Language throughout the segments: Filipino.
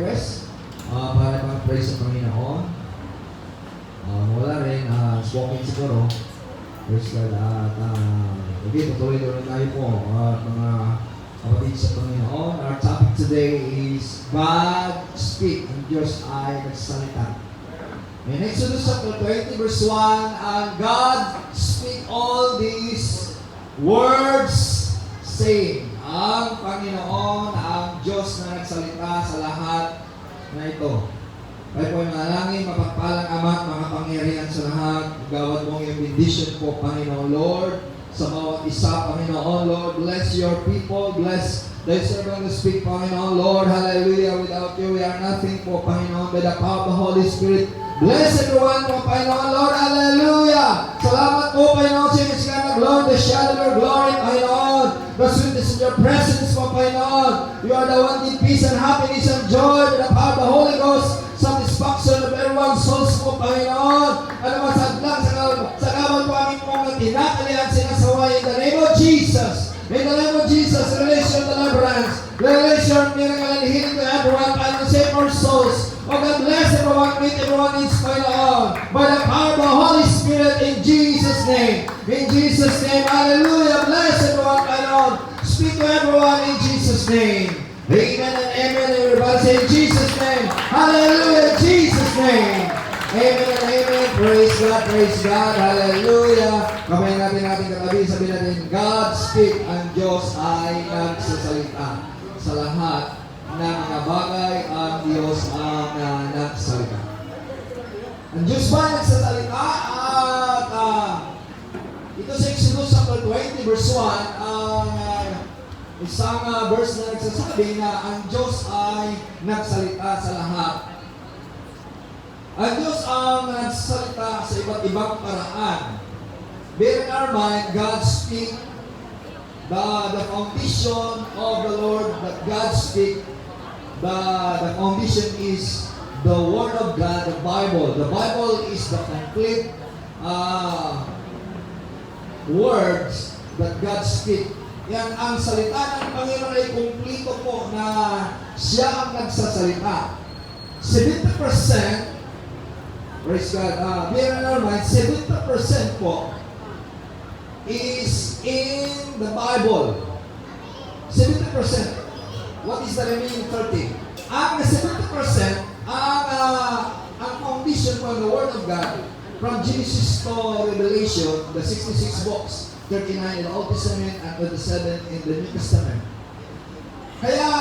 request para mag-pray sa Panginoon. Wala rin, walking siguro. Praise God. Okay, tutuloy tayo po mga kapatid sa Panginoon. Our topic today is God speak, ang Diyos ay nagsalita. In Exodus chapter 20 verse 1, God speak all these words saying, ang Panginoon, ang Diyos na nagsalita sa lahat na ito. Kaya po nanalangin, mapagpalang Ama, mga pangyarihan sa lahat, gawad mong yung bendition po, Panginoon Lord, sa bawat isa, Panginoon Lord, bless your people, bless thy servant to speak, Panginoon Lord, hallelujah, without you we are nothing po, Panginoon, by the power of the Holy Spirit. Bless everyone po, Panginoon Lord, hallelujah! Salamat po, Panginoon, sa inyong sigang glory, the shadow of your glory, Panginoon, the sweetness of your presence po, Panginoon. You are the one in peace and happiness and joy, by the power of the Holy Ghost, satisfaction of everyone's souls po, Panginoon. Ano masadlang sa kawan po aming mga tinatalian sinasaway in the name of Jesus. In the name of Jesus, revelation, deliverance, revelation, miracle and healing to everyone, and save our souls. Oh God, bless everyone, meet everyone needs, Panginoon, by the power of the Holy Spirit, in Jesus' name. In Jesus' name, hallelujah. Bless everyone, Panginoon. Speak to everyone in Jesus' name. Amen and amen. Everybody say in Jesus' name. Hallelujah, in Jesus' name. Amen and amen. Praise God, hallelujah. Kamay natin katabi, sabihin natin, God speak, ang Diyos ay nagsasalita. Sa lahat ng mga bagay, ang Diyos ang nagsasalita. Ang Diyos ba nagsasalita? At ito sa Exodus chapter 20 verse 1, ang isang verse na nagsasabi na ang Diyos ay nagsalita sa lahat. Ang Diyos ang nagsasalita sa iba't ibang paraan. Bear in our mind, God speak, the foundation of the Lord that God speak, the foundation is the Word of God, the Bible. The Bible is the complete words that God speak. Yan ang salita ng Panginoon ay kumplito po na siya ang nagsasalita. 70%, praise God, bear in our mind, 70% po is in the Bible. 70%. What is the remaining 30? Ang 70%, ang foundation from the Word of God, from Genesis to Revelation, the 66 books, 39 in the Old Testament and 27 in the New Testament. Kaya,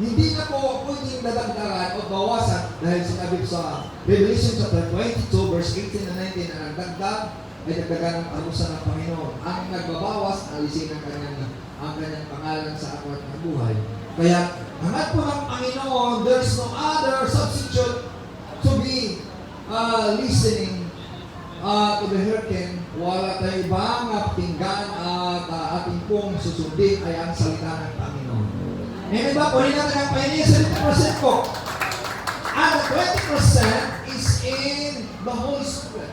hindi na po pwedeng dadagdagan o bawasan dahil sinabi sa Revelation chapter 22 verse 18 and 19 na nagdagdag ay dagdagan ng parusa ng Panginoon. Ang nagbabawas, alisin ang kanyang pangalan sa akwat ng buhay. Kaya, hangat po ng Panginoon, there's no other substitute to be listening to the hurricane. Wala tayong ibang pakinggan at ating pong susundin ay ang salita ng Panginoon. Ngayon ba, kunin natin ang Panginoon 70% po. And 20% is in the Holy Spirit.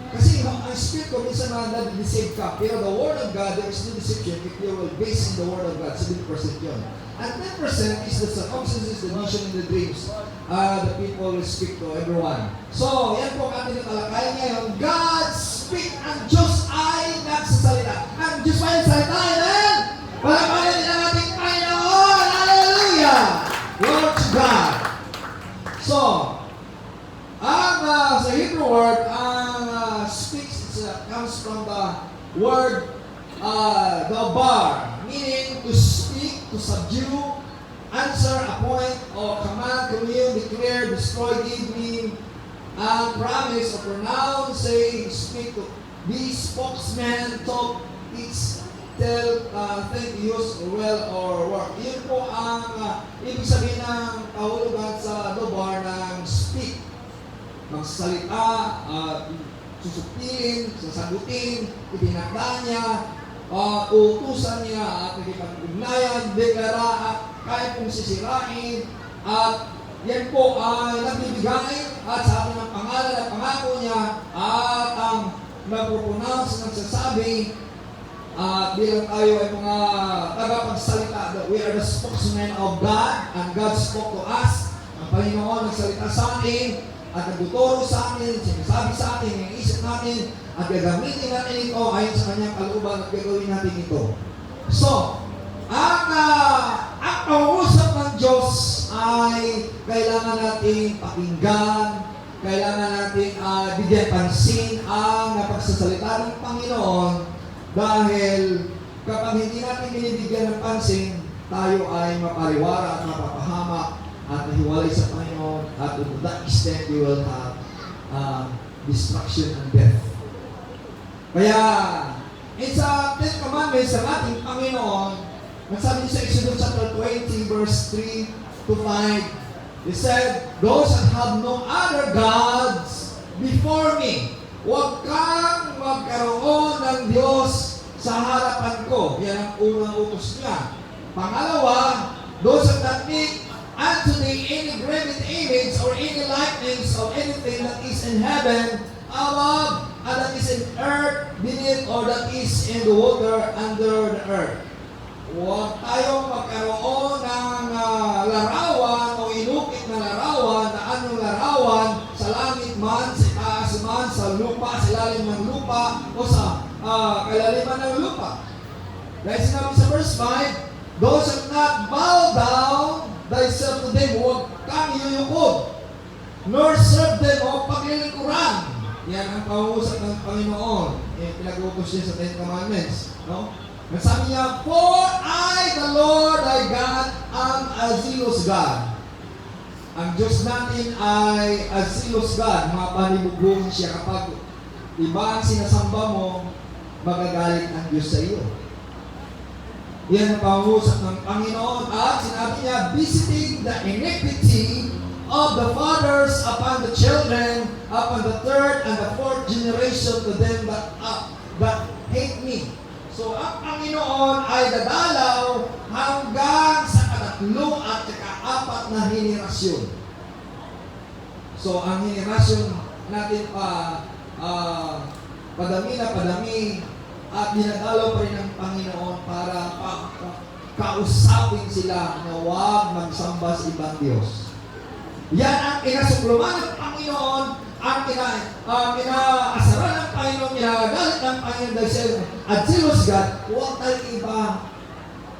Kasi ang Spirit ko minsan na-deceive ka. Pero the Word of God, there is no deception if you will base in the Word of God. 70% yun. And 10% is the circumstances, the vision, and the dreams. The people will speak to everyone. So, yan po ang ating natalakayan ngayon. God speak. Ang Diyos ay nagsasalita. Ang Diyos ay nagsasalita. Amen? Palamayan din ang ating Panginoon. Hallelujah! Lord to God. So, ang sa Hebrew word, ang speaks comes from the word dabar, meaning to speak, to subdue, answer, appoint, or command, commune, declare, destroy, give, mean, and promise, or pronounce, say, speak, to be spokesman, talk, teach, tell, think, use, well, or work. Yun po ang ibig sabihin ng kahulugan sa dabar ng speak. Magsalita, susupilin, sasagutin, itinakda niya, uutusan niya, at nakipag-ugnayan, deklara, at kaya pong sisirain, at yan po ay nagbibigay, at sa atin ang pangalan at pangako niya, at ang nagpupunas, nagsasabi, bilang tayo ay mga tagapagsalita, that we are the spokesman of God, and God spoke to us. Ang Panginoon nagsalita sa atin, at nagtuturo sa atin, sinasabi sa atin, yung isip natin, at gagamitin natin ito ayon sa kanyang kalooban at gagawin natin ito. So, ang pangungusap ng Diyos ay kailangan natin pakinggan, kailangan natin bigyan pansin ang napagsasalita ng Panginoon, dahil kapag hindi natin binibigyan ng pansin, tayo ay mapariwara at mapapahamak at nahiwalay sa Panginoon, at to that extent we will have destruction and death. Kaya, sa Ten Commandments ng ating Panginoon, nagsabi sa Exodus chapter 20, verse 3 to 5, He said, "Those that have no other gods before me." Huwag kang magkaroon ng Diyos sa harapan ko. Yan ang unang utos niya. Pangalawa, those that make unto thee any graven image or any likeness of anything that is in heaven, above, and that is in earth, beneath, or that is in the water under the earth. Huwag tayong magkaroon ng larawan o inukit na larawan, na anong larawan sa langit man, sa taas man, sa lupa, sa ilalim ng lupa, o sa kalaliman ng lupa. Dahil sinabi sa verse 5, those that not bow down thyself to them, huwag kang yuyukod, nor serve them o paglilingkuran. Yan ang pangusap ng Panginoon. Pinag-utos niya sa Ten Commandments. No? Nasabi niya, "For I, the Lord thy God, am a zealous God." Ang Diyos natin ay a zealous God. Mapanibugong siya. Kapag iba ang sinasamba mo, magagalit ang Diyos sa iyo. Yan ang pangusap ng Panginoon. At sinabi niya, visiting the iniquity of the fathers upon the children, upon the third and the fourth generation to them that hate me. So, ang Panginoon ay dadalaw hanggang sa katatlo at kaapat na henerasyon. So, ang henerasyon natin padami na padami, at dinadalaw pa rin ng Panginoon para kausapin sila na huwag magsamba sa ibang Diyos. Yan ang inasukluman ng Panginoon, ang inaasaran ng Panginoon, inagalit ng Panginoon dahil siya at zealous God. Huwag tayong iba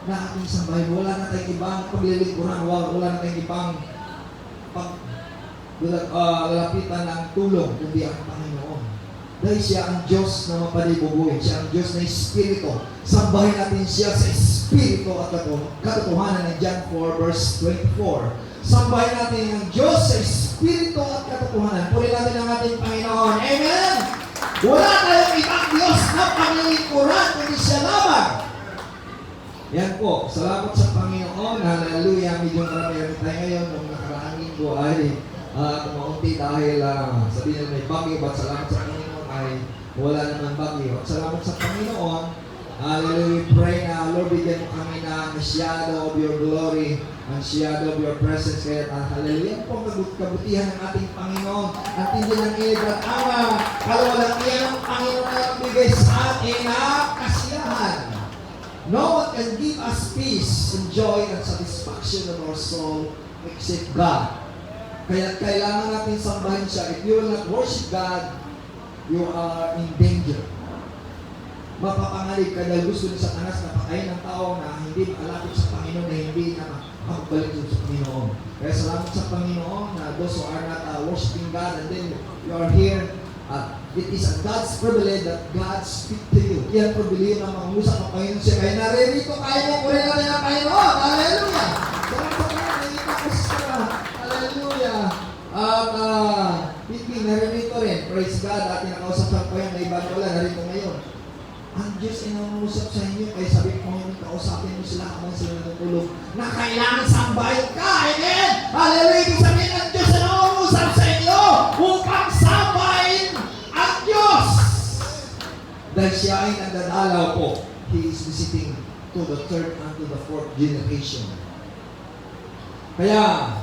na ating sambahin. Wala na tayong ibang paglilingkuran. Wala na tayong ibang lalapitan ng tulong, kundi ang Panginoon. Dahil siya ang Diyos na mapanibubuhay. Siya ang Diyos na Espiritu. Sambahin natin siya sa Espiritu at katotohanan ng John 4 verse 24. Sambahin natin ang Diyos sa Espiritu at katotohanan. Puri natin ang ating Panginoon. Amen! Wala tayong ibang Diyos na panglilingkuran kundi siya lamang. Yan po. Salamat sa Panginoon. Hallelujah. Medyo marami tayo ngayon. Nung nakaraang linggo ay kumaunti dahil sabihin na may bagyo. But salamat sa Panginoon ay wala naman bagyo. At salamat sa Panginoon. Hallelujah. We pray na, Lord, bigyan mo kami ng shadow of your glory, ang shadow of your presence. Kaya hallelujah po ang kabutihan ng ating Panginoon. At hindi lang iligrat ang kalawalatian ng Panginoon na nagbigay sa atin na kasiyahan. No one can give us peace and joy and satisfaction of our soul except God. Kaya kailangan natin sambahin siya. If you will not worship God, you are in danger. Mapapangalig ka dahil gusto ni Satanas na patayin ng tao na hindi makalapit sa Panginoon, na hindi na makapagbalik sa Panginoon. Kaya salamat sa Panginoon na those who are not worshiping God and then you are here, it is a God's privilege that God speak to you. Yan privilege na mangusap ng Panginoon siya. Kaya naririto tayo mo, puri natin ang Panginoon. Hallelujah! Salamat sa Panginoon, naririto ko siya. Hallelujah! Pipi, naririto rin. Praise God. At kinakausap sa Panginoon na ibang wala, narito ngayon. Ang Diyos ay nangusap sa inyo, kaya sabi ko ngayon, kausapin mo sila habang sila natutulog na kailangan sambahin ka. Amen! Hallelujah! Ibig sabihin ng Diyos ay nangusap sa inyo upang sambahin ang Diyos. Dahil siya ay nagdadalaw po. He is visiting to the third and to the fourth generation. Kaya,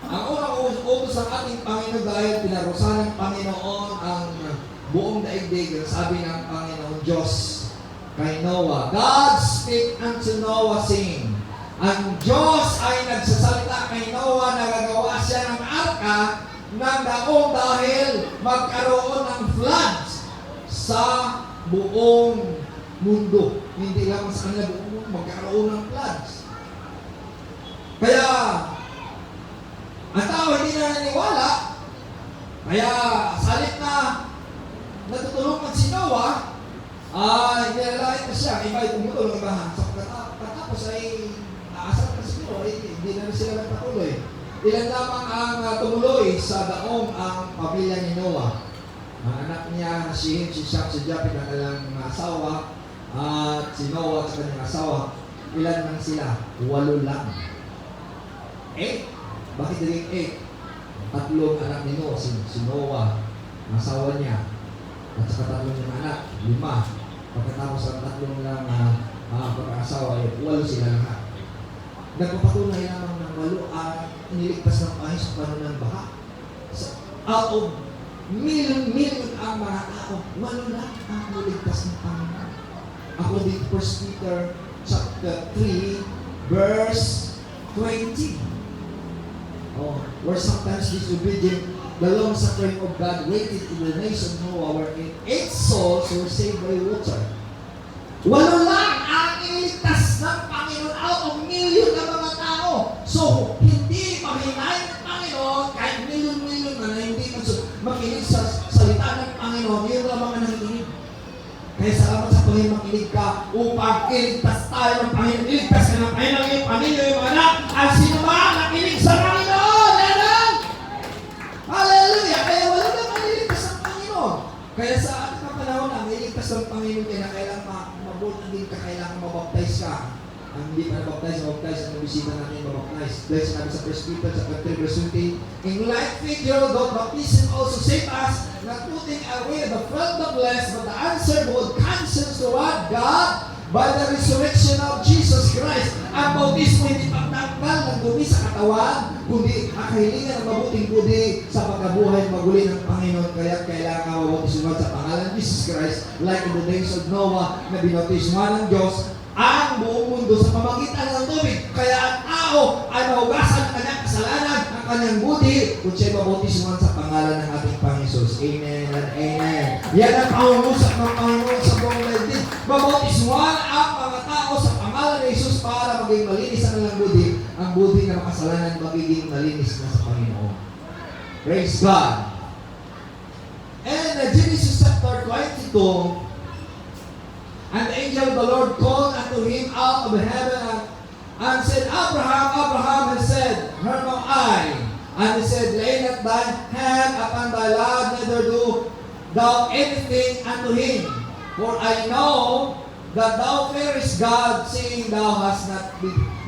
ang unang utos ng ating Panginoon dahil pinarusahan ng Panginoon ang buong daigdig, sabi ng Panginoon Diyos, kay Noah. God spake unto Noah saying, ang Diyos ay nagsasalita kay Noah na gagawa siya ng arka ng daong dahil magkaroon ng floods sa buong mundo. Hindi lang sa kanila buong mundo, magkaroon ng floods. Kaya, ang tao hindi na naniwala, kaya salit na natutulungan si Noah, nilalait na siya, iba ay tumutulong ibahan. So, katapos ay naasar na siguro, hindi na sila nagpatuloy. Ilan lamang ang tumuloy sa daong ang pamilya ni Noah. Ang anak niya na si Ham, si Sham, si Japhet, ang kanilang asawa, at si Noah at kanyang asawa. Ilan lang sila? 8 lang. 8? Bakit din 8? 3 anak ni Noah, si Noah, ang asawa niya, at saka 3 niyang anak, 5. Pagkatapos ang 3 lang pagkakasawa, 8 sila lahat. Nagpapatunay lamang ng 8 iniligtas ng Panginoon sa panahon ng baha. So, out of million ang mga tao, 8 lang ang niligtas ng Panginoon. According to 1 Peter chapter 3, verse 20. Where sometimes disobedient, the long suffering of God waited in the nation Noah, wherein 8 souls were saved by water. 8 lang ang iniligtas ng Panginoon out of million na mga tao. So, hindi mahinayin ng Panginoon kahit million na hindi makinig sa salita ng Panginoon. Yun lang mga nakikinig. Kaya salamat sa Panginoon makinig ka upang iligtas tayo ng Panginoon. Iligtas ka ng Panginoon yung pamilya, yung anak, at sino man nakinig sa Panginoon. Amen! Hallelujah! Kaya wala lang ang iligtas ng Panginoon. Kaya sa ating panahon ang iligtas ng Panginoon, kaya kailangan mabuti din ka, kailangan mabaptize ka. Ang hindi pa nabaptize, ang bisita natin mabaptize. Dahil sinabi sa 1 Peter chapter 3 verse 20, in like figure, God baptism also saved us, not putting away the flood of blessed, but the answerable conscience toward God by the resurrection of Jesus Christ. Ang bautismo hindi pagtanggal ng dumi sa katawan, kundi ang kahilingan ng mabuting budi sa pagkabuhay maguli ng Panginoon. Kaya kailangan mabautismo sa pangalan ng Jesus Christ, like in the days of Noah, na binautismo ng Diyos ang buong mundo sa pamagitan ng tubig. Kaya ang tao ay mahugasan ang kanyang kasalanan, ang kanyang budi, kung siya'y mabautismuhan sa pangalan ng ating Panginoon. Amen and amen. Yan ang pangungusap ng Panginoon sa buong daigdig. Mabautismuhan ang mga tao sa pangalan ng Jesus para maging malinis ang kanilang budi. Ang budi na makasalanan magiging malinis na sa Panginoon. Praise God. And Genesis chapter 22, and the angel of the Lord called unto him out of heaven and said, Abraham, Abraham, and said, Here am I. And he said, Lay not thine hand upon thy lad, neither do thou anything unto him. For I know that thou fearest God, seeing thou hast not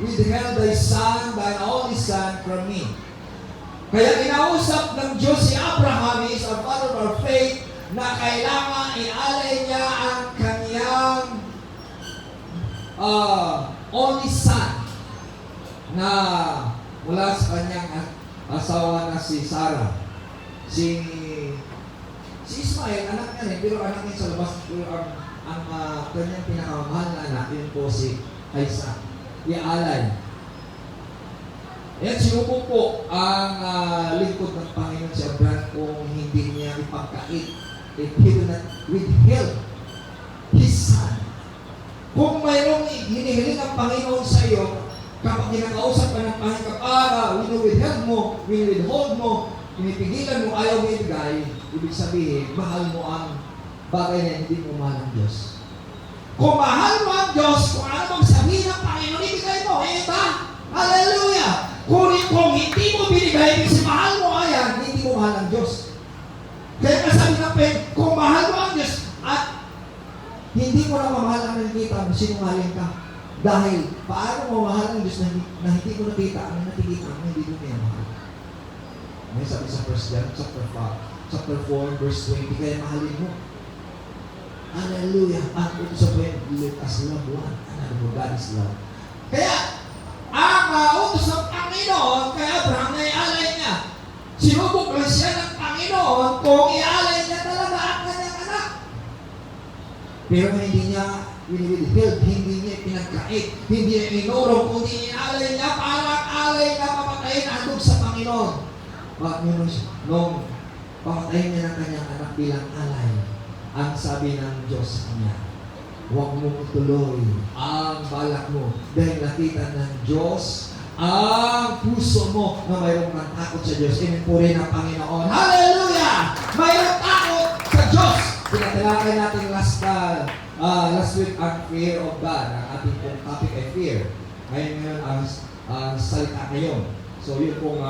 withheld thy son, thine only son, from me. Kaya kinausap ng Diyos si Abraham, he is our father of our faith, na kailangan ialay niya ang kanyang only son na mula sa kanyang asawa na si Sarah. Si Ismael, anak niya rin, pero anak niya sa labas, ang kanyang pinakamahal na anak, yun po si Isaac. Ialay. Yan, sinubo po ang lingkod ng Panginoon si Abraham kung hindi niya ipagkait. If he will not withheld his son. Kung mayroong hinihiling ang Panginoon sa iyo, kapag kinakausap ka ng Panginoon, withhold mo, pinipigilan mo, ayaw mo ibigay, ibig sabihin, mahal mo ang bagay na hindi mo mahal ang Diyos. Kung mahal mo ang Diyos, kung ano bang sabihin ng Panginoon, ibigay mo, ba? Hallelujah! Kung hindi mo binigay, kasi mahal mo ayan, hindi mo mahal ang Diyos. Kaya kasabi ng pen, kung mahal mo ang Diyos at hindi mo na mamahal ang nakikita mo, sinungaling ka. Dahil paano mo mahal ang Diyos na hindi mo nakita ang nakikita mo, hindi mo niya mahal. May sabi sa 1 John chapter 4 verse 20, kaya mahalin mo. Hallelujah! Ang ito sa point, let us love one another, God is love. Kaya, ang utos ng Panginoon kay Abraham na ialay niya. Sinubok lang siya ng Panginoon kung ialay niya talaga ang kanyang anak. Pero hindi niya withheld, hindi niya pinagkait, hindi niya inurong, kundi inalay niya, parang alay na papatayin andog sa Panginoon. But nung papatayin niya ng kanyang anak bilang alay, ang sabi ng Diyos sa kanya, huwag mo ituloy ang balak mo dahil nakita ng Diyos ang puso mo na mayroong takot sa Diyos. Inipuri ng Panginoon. Hallelujah! Mayroong takot sa Diyos. Pinatalakay natin last week ang fear of God. Ang ating pong topic ay fear. Ngayon ang salita ngayon. So yun pong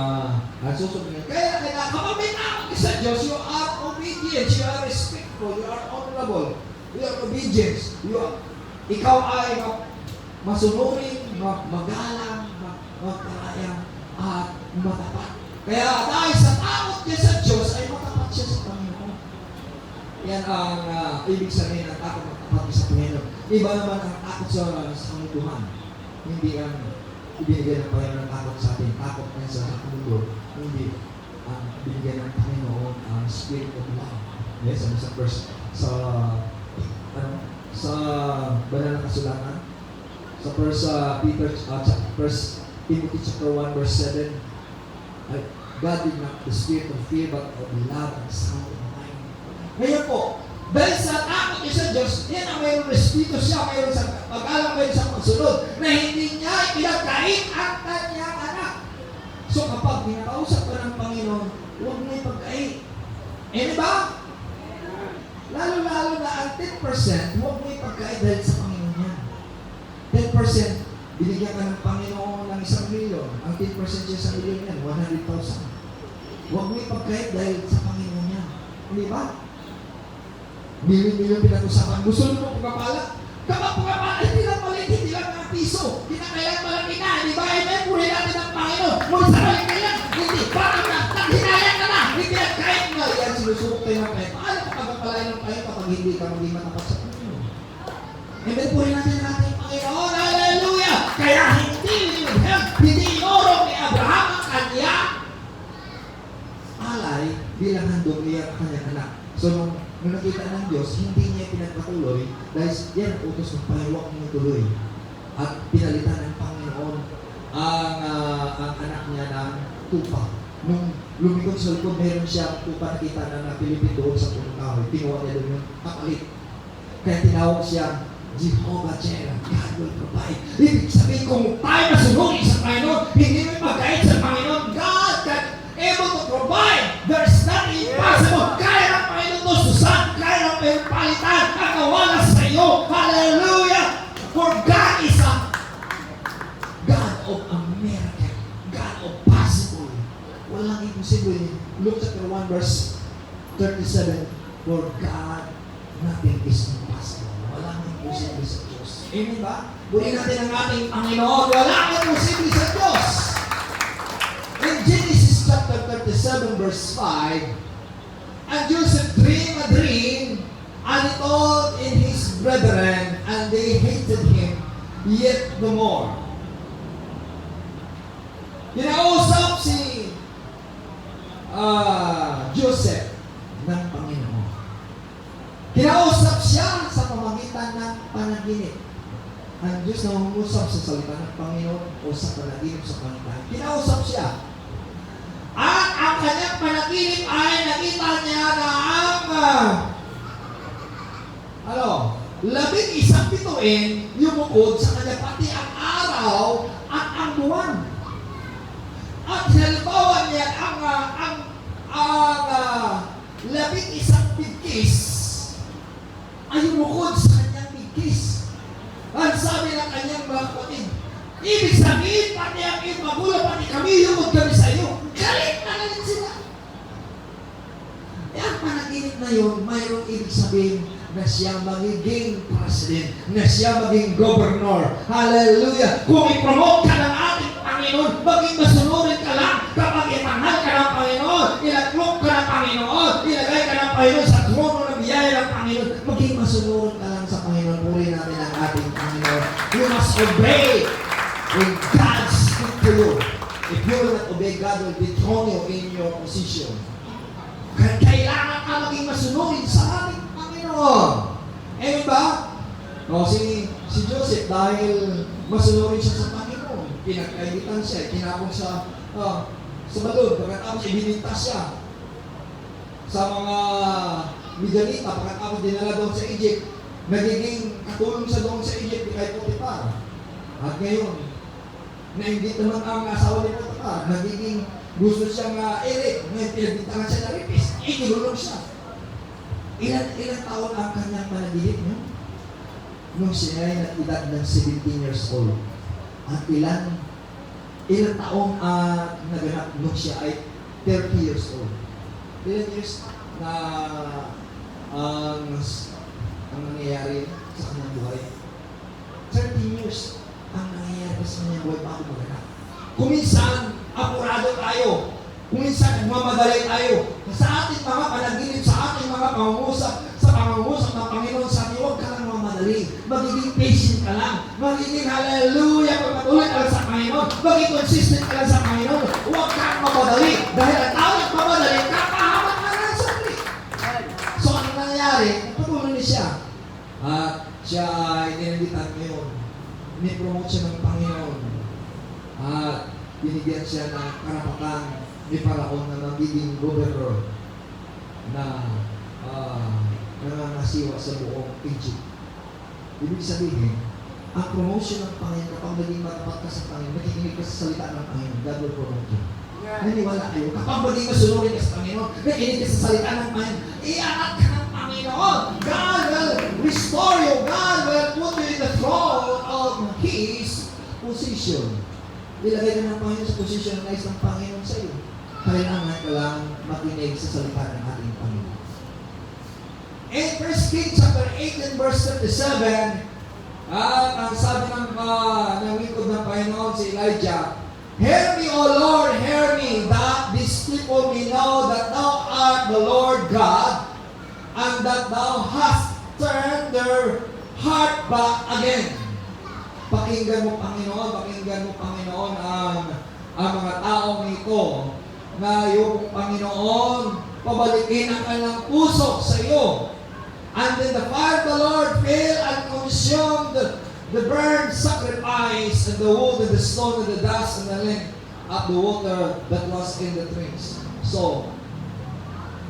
susunod ngayon. Kaya kapag may takot ka sa Diyos, you are obedient, you are respectful, you are honorable, you are obedient. Ikaw ay masunurin, magalang, magkarayang, at matapat. Kaya dahil sa takot niya sa Diyos, ay matapat siya sa Panginoon. Yan ang ibig sabihin ng takot matapat sa Panginoon. Iba naman ang takot sa mundo. Hindi ang ibinigay ng Panginoon ng takot sa atin. Takot niya sa mundo. Hindi ang binigay ng Panginoon ang spirit of love. Yes, ano sa verse, sa banal na kasulatan, sa First Timothy chapter 1 verse 7, God did not the spirit of fear but of love and sound mind. Ngayon po, dahil sa takot niya sa Diyos, yan ang mayroong respeto siya, mayroong sa pag-alam kayo sa pagsunod, na hindi niya pinagkait ang kanyang anak. So kapag pinakausap ka ng Panginoon, huwag mo ipagkait. Eh, ba? Lalo-lalo na ang 10%, huwag mo ipagkait dahil sa Panginoon yan. 10%, binigyan ka ng Panginoon ng 1 milyon. Ang 10% sa 1 milyon yan, 100,000. Huwag mo ipagkait dahil sa Panginoon yan. Hindi ba? Milyon-milyon pinag-usapan. Gusto mo pagpapala? Kapag pagpapala, hindi lang maliit, hindi lang mga piso. Kinakailan malaki na, di ba? Amen, puri natin ang Panginoon. Mula sa balik na yan, hindi. Parang hinayang ka na, hindi na kahit nga. Yan, sinusubok tayo ng Panginoon. Paano ka pagpapalain ng Panginoon kapag hindi ka maging matapat sa Panginoon? Amen, puri natin ang ating Panginoon. Hallelujah! Kaya hindi inurong ni Abraham ang kanya alay bilang handog niya ang kanyang anak. So, nung nakita ng Diyos, hindi niya pinagpatuloy dahil yan ang utos ng Panginoon niya tuloy. At pinalitan ng Panginoon ang anak niya ng tupa. Nung lumikot sa likod, meron siya tupa nakita na napilipin doon sa punong kahoy. Pinuha niya doon yung kapalit. Kaya tinawag siya Jehovah Jireh, God will provide. Ibig sabihin, kung tayo nasunurin sa Panginoon, hindi mo magkait sa Panginoon, God can able to provide. There's nothing impossible. Kaya ng Panginoon to susan, kaya ng Panginoon palitan ang nawala sa iyo. Hallelujah! For God is a God of a miracle, God of possible. Walang imposible. Luke chapter 1 verse 37, for God, nothing is impossible. Walang imposible sa Diyos. Amen ba? Puri natin ang ating Panginoon. Walang imposible sa Diyos. In Genesis chapter 37 verse 5, and Joseph dreamed a dream, and he told in his brethren, and they hated him yet the more. Kinausap si Joseph ng Panginoon. Kinausap siya sa pamagitan ng panaginip. Ang Diyos na umusap sa salita ng Panginoon o sa panaginip sa panginoon. Kinausap siya. At ang kanyang panaginip ay nakita niya na ang 11 bituin yumukod sa kanya pati ang araw at ang buwan. At halimbawa niya ang 11 bigkis ay yumukod sa kanyang bigkis. At sabi ng kanyang mga kapatid, ibig sabihin, pati ang iyong magulang, pati kami, yumukod kami sa iyo. Galit na galit sila. E ang panaginip na yun, mayroong ibig sabihin na siya magiging president, na siya magiging governor. Hallelujah! Kung i-promote ka ng ating Panginoon, maging masunurin ka lang kapag itanghal ka ng Panginoon, ilaklok ka ng Panginoon, ilagay ka ng Panginoon sa trono ng biyaya ng Panginoon, maging masunurin ka lang sa Panginoon. Puri natin ang ating Panginoon. You must obey when God speaks to you. If you will not obey, God will dethrone you in your position. Kailangan ka maging masunurin sa ating Panginoon. Amen ba? O si Joseph, dahil masunurin siya sa Panginoon, pinagkaibitan siya, kinapon sa balon, pagkatapos ibinintas siya sa mga Midianita, pagkatapos dinala doon sa Egypt, nagiging katulong siya doon sa Egypt kay Potiphar. At ngayon, nainggit naman ang asawa ni Potiphar, nagiging gusto siyang Eric, ngayon pinagbintangan siya na Ripis, inilulong siya. Ilan taon ang kanyang panagilip niyo? Nung siya ay nag-edad ng 17 years old. At ilan taon naganap nung siya ay 30 years old. Ilan years na ang nangyayari sa kanyang buhay? 30 years ang nangyayari sa kanyang buhay bago maganap. Kuminsan, apurado tayo. Kuminsan, nagmamadali tayo. Sa ating mga panaginip, sa ating mga pangungusap, sa pangungusap ng Panginoon, sabi, huwag ka lang mamadali. Magiging patient ka lang. Magiging hallelujah, pagpatuloy ka lang sa Panginoon. Maging consistent ka lang sa Panginoon. Huwag kang mamadali. Dahil ang tao nagmamadali, kapahamak ka lang sa ulit. So, ano nangyari? Patuloy niya siya. At siya ay tinanditan ngayon. Ni-promote siya ng Panginoon. At binigyan siya ng karapatan ni Paraon na magiging gobernador na nangangasiwa sa buong Egypt. Ibig sabihin, ang promotion ng Panginoon, kapag naging matapat ka sa Panginoon, nakikinig ka sa salita ng Panginoon, God will promote you. Naniwala kayo. Kapag maging masunurin ka sa Panginoon, nakikinig ka sa salita ng Panginoon, iangat ka ng Panginoon. God will restore you. God will put you in the throne of His position. Ilagay ka ng Panginoon sa position na nais ng Panginoon sa iyo. Kailangan ka lang makinig sa salita ng ating Panginoon. In 1 Kings chapter 18 verse 37, ang sabi ng lingkod ng Panginoon si Elijah, "Hear me, O Lord, hear me, that these people may know that Thou art the Lord God, and that Thou hast turned their heart back again." Pakinggan mo, Panginoon, ang mga taong ito na yung Panginoon pabalikin ang kanilang puso sa iyo. And then the fire of the Lord fell and consumed the burnt sacrifice and the wood and the stone and the dust and the length of the water that was in the trees. So,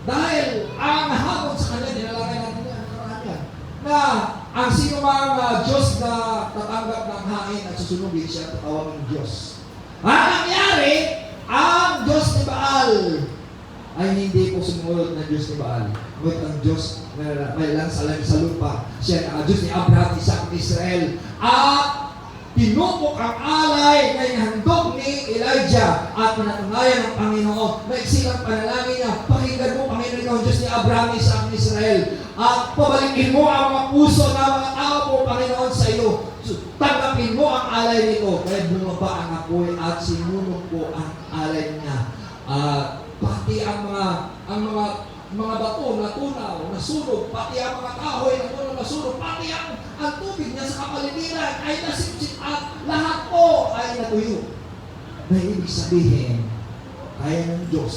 dahil ang habon sa kanya, dinalagay natin yan, na ang sino mang Diyos na tatanggap ng hain at susunugin siya, tatawagin Diyos. Ang nangyari, ang Diyos ni Baal ay hindi po sumunod na Diyos ni Baal. Ngunit ang Diyos na may lang sa lupa, siya ang Diyos ni Abraham, Isaac, Israel. At tinupok ang alay na ihandog ni Elijah at pinatunayan ng Panginoon. Naiksilang panalangin niya, pakinggan mo, Panginoon, ang Diyos ni Abraham, Isaac, Israel. At pabalikin mo ang mga puso ng mga tao po, Panginoon, sa iyo. Tanggapin mo ang alay nito. Kaya bumaba ang apoy at sinunog po ang alay niya. Pati ang mga bato na tunaw, nasunog, pati ang mga kahoy na tunaw, nasunog, pati ang tubig niya sa kapaligiran ay nasipsip at lahat po ay natuyo. Na ibig sabihin, kaya ng Diyos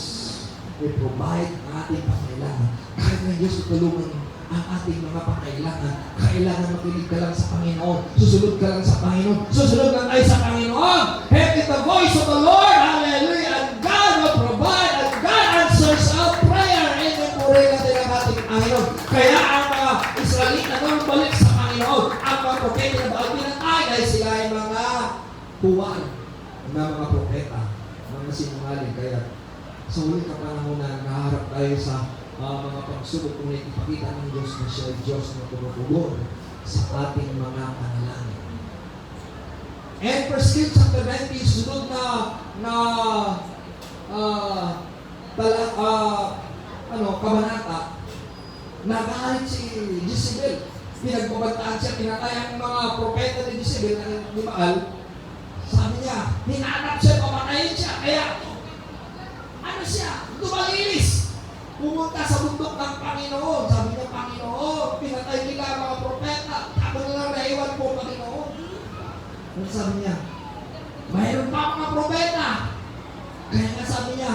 i-provide ang ating pangailangan. Kaya ng Diyos itulungan ang ating mga pangailangan. Kailangan makinig ka lang sa Panginoon. Susunod ka lang sa Panginoon. Susunod lang tayo sa Panginoon. Hear the voice of the Lord. Hallelujah. And God will provide. And God answers our prayer. Amen. Puri natin ang ating Panginoon. Kaya ang mga Israelita nang balik sa Panginoon, ang mga propeta na baal pinatay dahil sila ay mga huwag na mga propeta, mga sinungaling. Kaya sa huli ka panahon na naharap tayo sa mga pagsubok, kung ipakita ng Diyos na siya ay Diyos na tumutugon sa ating mga panalangin. And 1 Kings chapter 20, sunod kabanata, nagalit si Jezebel. Pinagbabantaan siya, pinatay ang mga propeta ni Jezebel ni Baal. Sabi niya, hinanap siya, pamatayin siya. Kaya, dumalilis. Pumunta sa bundok ng Panginoon. Sabi niya, Panginoon, pinatay nila ang mga propeta. Ako nilang naiwan po, Panginoon. Ano sabi niya? Mayroon pa mga propeta. Kaya nga sabi niya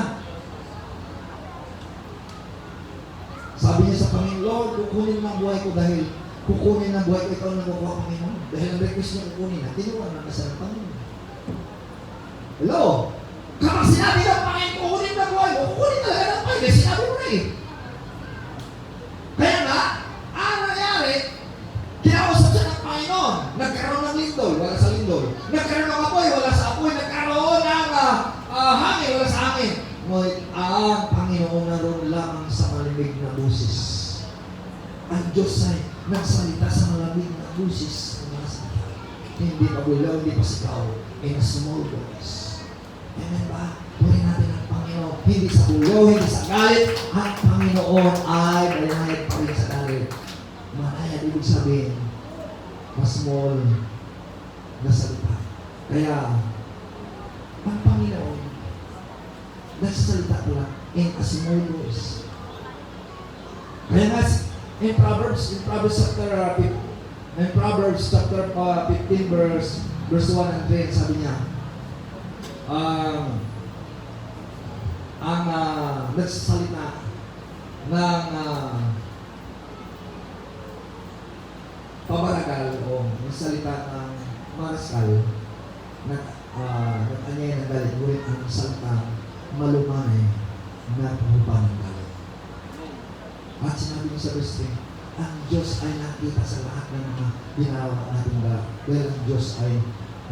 sa Panginoon, Lord, kukunin mo ang buhay ko dahil kukunin ng buhay ko, ikaw na kukuha, Panginoon. Dahil ang request niya kukunin na, tinuwan na nasa ng Panginoon. Hello? Kapag sinabi ng Panginoon, kukunin na buhay mo, kukunin talaga ng buhay. Dahil sinabi mo na eh. Kaya nga, ang nangyari, kinausap siya ng Panginoon. Nagkaroon ng lindol, wala sa lindol. Nagkaroon ng apoy, wala sa apoy. Nagkaroon ng hangin, wala sa hangin. Ngunit ang Panginoon naroon lamang sa malamig na busis. Ang Diyos ay nagsalita sa malamig na busis. Hindi pagulaw, hindi pasigaw. In a small voice. Amen ba? Tuloy natin ang Panginoon. Hindi sa bulaw, hindi sa galit. Ang Panginoon ay malamig pa rin sa galit. Malaya, ibig sabihin, mas small na salita. Kaya, ang Panginoon, nagsasalita ko lang in a small voice. Kaya nga, in Proverbs chapter 15, verse 1 and 3, sabi niya, ang nagsasalita ng pabaragal o nagsalita ng marasal nag-anyay ng galit, ngunit ang salita malumanay na pahubang ng galit. At sinabi niya sa verse 3, ang Diyos ay nakita sa lahat ng mga ginawa natin ba, dahil ang Diyos ay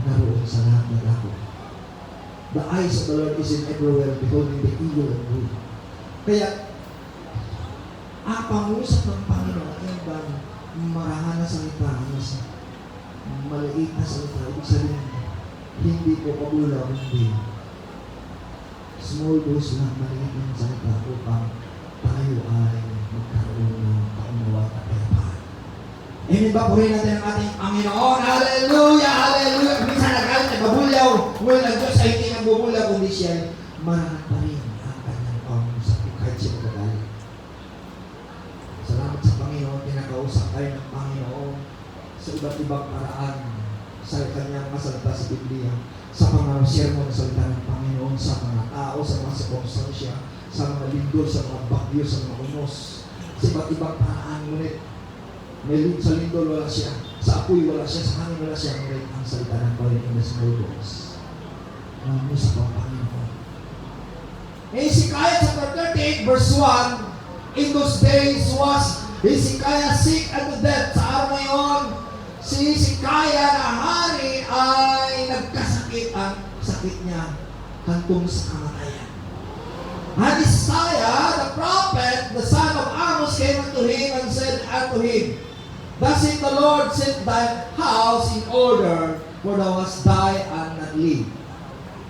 naroon sa lahat ng dako. The eyes of the Lord is in everywhere, beholding the evil and good. Kaya, ang pangusap ng Panginoon ay bang marahan na salita, maliit na salita, ibig sabihin, hindi po pabulaw, hindi. Small dose lang, maliit na salita upang tayo ay magkaroon ng paunawa at kapayapaan. Amen ba? Purihin natin ang ating Panginoon. Hallelujah! Hallelujah! Minsan nagalit, nagbabulyaw. Ngunit ang Diyos ay hindi nagbubulyaw, kundi siya ay marahan pa rin ang kanyang pangusap kahit siya magagalit. Salamat sa Panginoon, pinakausap tayo ng Panginoon sa iba't ibang paraan sa kanyang masalita sa Biblia, sa mga sermon na salita ng Panginoon, sa mga tao, sa mga sirkumstansya, sa mga lindol, sa mga bagyo, sa mga unos, sa iba't ibang paraan. Ngunit sa lindol wala siya, sa apoy wala siya, sa hangin wala siya, ngunit ang salita ng Panginoon na small voice. Namusa pa ang Panginoon. Hezekiah chapter 38 verse 1, in those days was Hezekiah sick unto death. Sa araw na yun, si Hezekiah na hari ay nagkasakit. Ang sakit niya hantong sa kamatayan. And Isaiah, the prophet, the son of Amos, came unto him and said unto him, thus saith the Lord, set thy house in order, for thou hast died and not lived.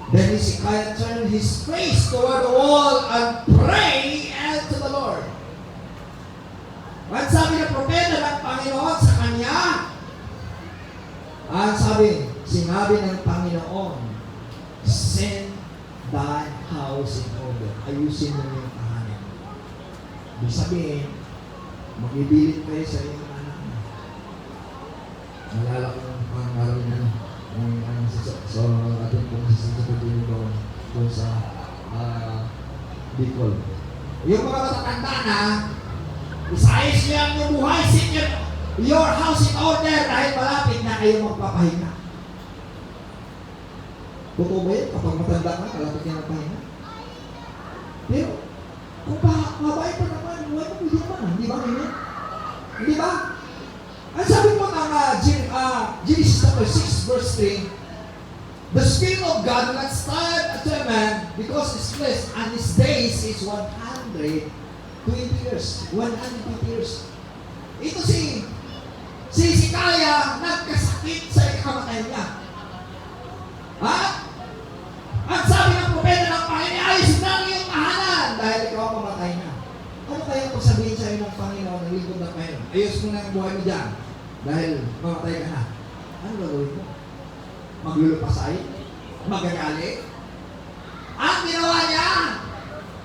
Then Hezekiah turned his face toward the wall and prayed unto the Lord. At sabi ng propeta ng Panginoon sa kanya, at sinabi ng Panginoon, send thy house in order. Ayusin mo yung tahanan. Ibig sabihin, mag-ibilin kayo sa iyong anak mo. Nalala ko ng pangaral niya, so atin pong sasabihin doon sa Bicol. Yung mga matatanda na, isayos niyo ang iyong buhay, set your house in order dahil malapit na kayo magpapahinga. Totoo ba yun? Kapag matanda ka, kalapit ka magpahinga. Pero, kung mabay pa naman, buhay mo, hindi naman. Hindi ba ngayon? Hindi ba? Ang sabi mo ng Genesis 6 verse 3, the Spirit of God will not stand to a man because his flesh and his days is 120 years. 120 years. Ito si Hezekiah nagkasakit sa kamatayan niya. At sabi ng propeta ng Panginoon, ayos na ang iyong tahanan dahil ikaw mamatay na. Ano kaya kung sabihin sa iyo ng Panginoon, ng lingkod ng Panginoon, ayos mo na ang buhay mo dyan dahil mamatay ka na. Ano gagawin mo? Maglulupasay? Magagalit? Ang ginawa niya,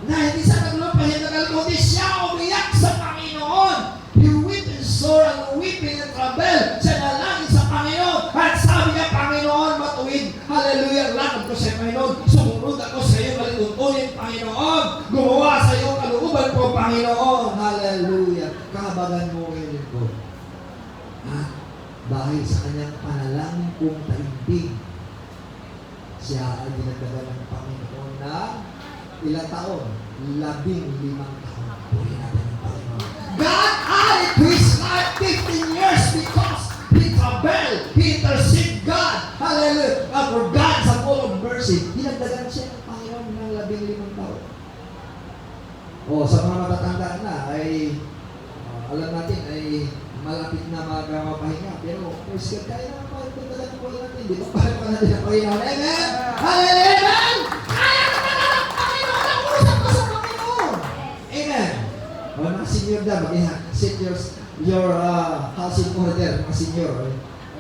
na hindi sa naglulupasay, kundi siya umiyak sa Panginoon. He wept in sorrow and weeping and trouble. Siya nalangin sa Panginoon. At sabi niya, Panginoon, matuwid. Hallelujah. Lakad ko sa Panginoon. Sumunod ako sa iyo. Malituntunin, Panginoon. Gumawa sa iyo kalooban ko, Panginoon. Hallelujah. Kahabagan mo ngayon ko. dahil sa kanyang panalangin kong taimtim, siya ay dinagdagan ng Panginoon na ilang taon? 15 taon. Puri natin ang Panginoon. God added to his life 15 years because he traveled, he interceded God. Hallelujah. And for God sa full of mercy, dinagdagan siya ng Panginoon ng 15 taon. O, sa mga matatanda na ay alam natin ay malapit na magpapahinga. Pero, praise God, kaya naman pa ito talagang buhay natin. Di ba? Kaya pa natin ang Panginoon. Amen! Hallelujah! Kaya naman ang Panginoon! Ang usap ko sa Panginoon! Amen! O, mga senior na, set your house in order, mga senior.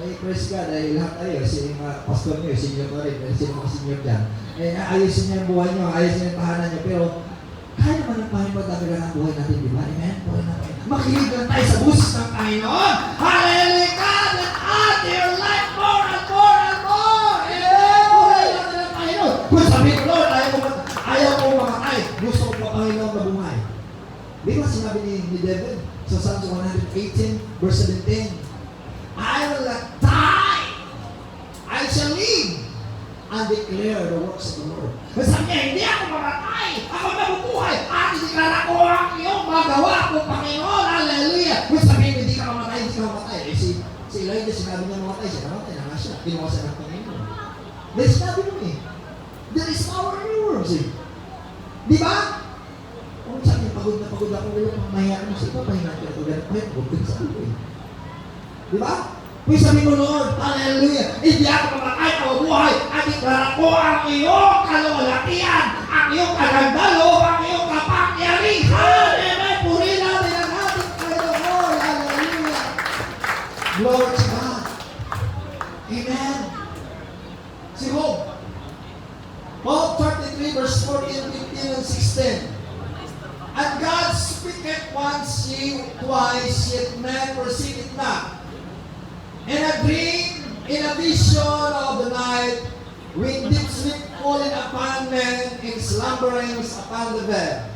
Ay, praise God, ay lahat tayo. Si mga pastor nyo, senior ko rin. Sino mga senior dyan. Eh, ayusin niyo yung buhay nyo, ayusin niyo yung tahanan nyo. Pero, kaya naman ang Panginoon dagdagan ang buhay natin, di ba? Amen? Buhay natin. Makinig lang tayo sa busis ng Panginoon. Hallelujah! God and add to your life more and more and more. Amen! Buhay natin ang Panginoon. Kung sabihin ko, Lord, ayaw ko mamatay. Gusto ko pa Panginoon na buhay. Di ba sinabi ni David sa Psalms 118, verse 17, I will not die. I shall live and declare the works of the Lord. Sabi niya, hindi ako mamatay. Ako nabubuhay. At ideklara ko ang iyong magawa ko, Panginoon. Hallelujah. Kung sabihin, hindi ka mamatay, hindi ka mamatay. Eh, si Elijah, sinabi niya mamatay siya. Namatay na nga siya. Ginawa siya ng Panginoon. Dahil sinabi mo eh. There is power in your words eh. Di ba? Kung sabi, pagod na pagod ako ngayon, mahiya mo sa iba, pahinga ka ito. Ganun pa yun, pagod ka sa iyo eh. Di ba? Kung sabi mo, Lord, hallelujah, hindi ako mamatay, ako buhay, at iklara ko ang iyong kaluwalhatian, ang iyong kagandalo, ang iyong kapangyarihan. Amen. Puri natin ang ating Panginoon. Hallelujah. Glory to God. Amen. Si Job. Job 33, verse 14, 15, and 16. And God speaketh once, twice, yet man perceiveth not. In a dream, in a vision of the night, when deep sleep fallen upon men, in slumberings upon the bed.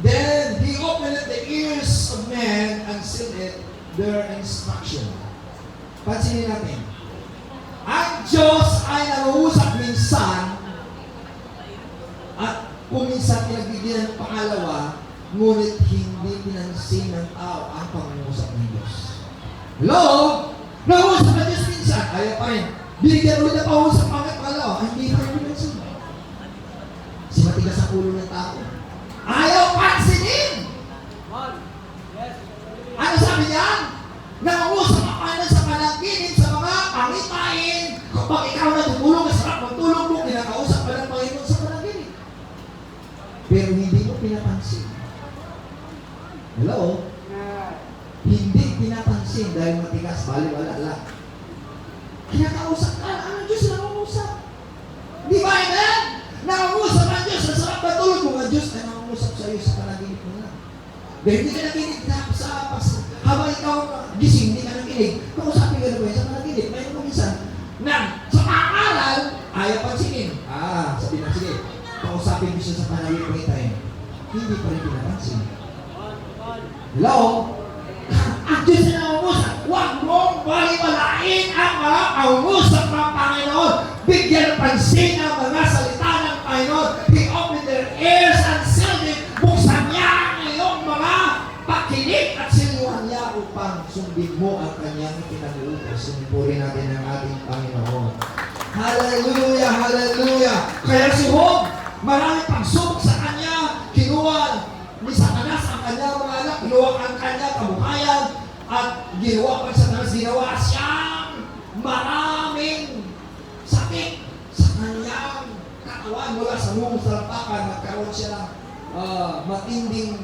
Then he opened the ears of men and sealed it their instruction. Pansinin natin. Ang Diyos ay nangungusap minsan, at kung minsan pinagbigyan ng pangalawa, ngunit hindi pinansin ng tao ang pangungusap ng Diyos. Hello? Nangungusap ng Diyos minsan, ayaw pa rin. Binigyan ulit na pangungusap pangalawa, hindi pa rin pinansin. Si matigas ang ulo ng tao. Ayaw pansinin! Ano sabi niya? Nangungusap ang Panginoon sa panaginip, sa mga pangitain. Kapag ikaw na tutulong, masarap magtulong mo, kinakausap pa ng Panginoon sa panaginip. Pero hindi mo pinapansin. Hello? Hindi pinapansin dahil matigas, baliwala lang. Kinakausap ka, ano Diyos na nangungusap? Di ba, amen? Nangungusap ang Diyos, sa sarap na tulog mo, ang Diyos na nangungusap sa iyo sa panaginip mo lang. Dahil hindi ka nakinig na sa habang ikaw gising, hindi ka nakinig. Kausapin ka na ba yun sa panaginip? Mayroon mo minsan, sa pangaral, ayaw pansinin. Sabi na, sige, kausapin mo siya sa panaginip mo itayin. Hindi pa rin pinapansin. Hello? Ang Diyos na nangungusap, huwag mong baliwalain ang mga pangungusap ng Panginoon. Bigyan ng pansin ang mga salita ng Panginoon. He opened their ears and sealed it. Buksan niya ang iyong mga pakinig at sinuhan niya upang sundin mo ang kanyang pinag-uutos. Sinipuri natin ang ating Panginoon. Hallelujah! Hallelujah! Kaya si Job, maraming pagsubok sa kanya, kinuha ni Satanas ang kanyang mga anak, kinuha ang kanyang kabuhayan, at ginawa pa sa Satanas, ginawa siyang maraming sakit sa kanyang katawan mula sa lumang salampakan. Nagkaroon siya ng matinding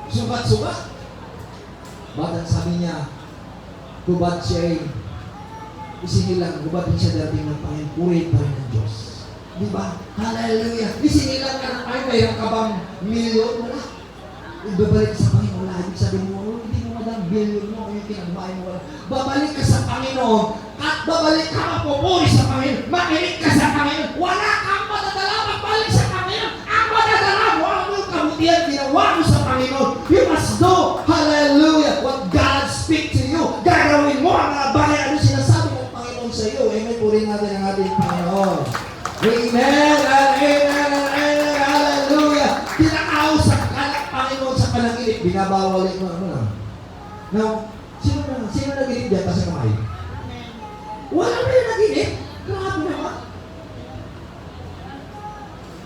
sugat-sugat. Ba't sabi niya, tubad siya isinilang, tubad din siya dating ng Panginoon, puri pa rin ng Diyos. Diba? Hallelujah! Isinilang ka ng Panginoon, mayroon ka bang milyon? Wala. Ibabalik sa Panginoon, wala. Ibig sabihin mo, hindi mo madang bilyon mo, yung kinagbahay mo, wala. Babalik ka sa Panginoon, at babalik ka mapupuri sa Panginoon, makinig ka sa Panginoon, wala kang madadala, magbalik sa Panginoon. Ang madadala mo, ang iyong kabutihan, ginawa mo sa Panginoon. You must do, hallelujah, what God speak to you. Gagawin mo panaginip, binabawal mo ano lang. Now, sino naginip dyan kasi kamay? Wala ba yung naginip? Grabe naman.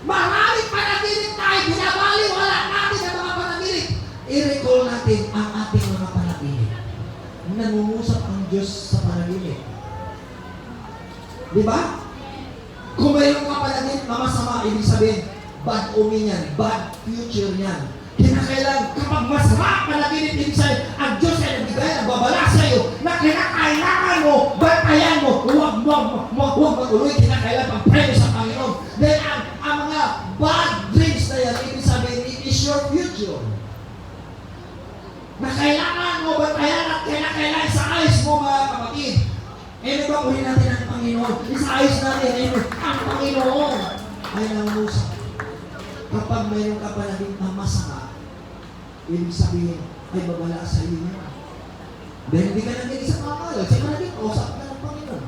Maraming panaginip tayo, binabaliwala natin ang mga panaginip. I-recall natin ang ating mga panaginip. Nangungusap ang Diyos sa panaginip. Di ba? Kung mayroong ka panaginip na masama, ibig sabihin, bad omen yan, bad future yan. Kinakailangan, kapag masama ang panaginip, ibig sabihin, ang Diyos ay nagbigay, nagbabala sa iyo, na kinakailangan mo, bantayan mo, huwag mag-uloy, kinakailangan pang-preno sa Panginoon. Then, ang mga bad dreams na yan, ibig sabihin, it is your future. Na kailangan mo bantayan at kailangan sa ayos mo, mga kapatid. Eh, nagpapuhin natin ang Panginoon. Isa-ayos natin, ang Panginoon ay nangusap. Kapag mayroon ka pa naging masama, ibig sabihin, ay babala sa iyo yan. Dahil hindi ka naging isang makalag, siya ka naging kausap ka ng Panginoon.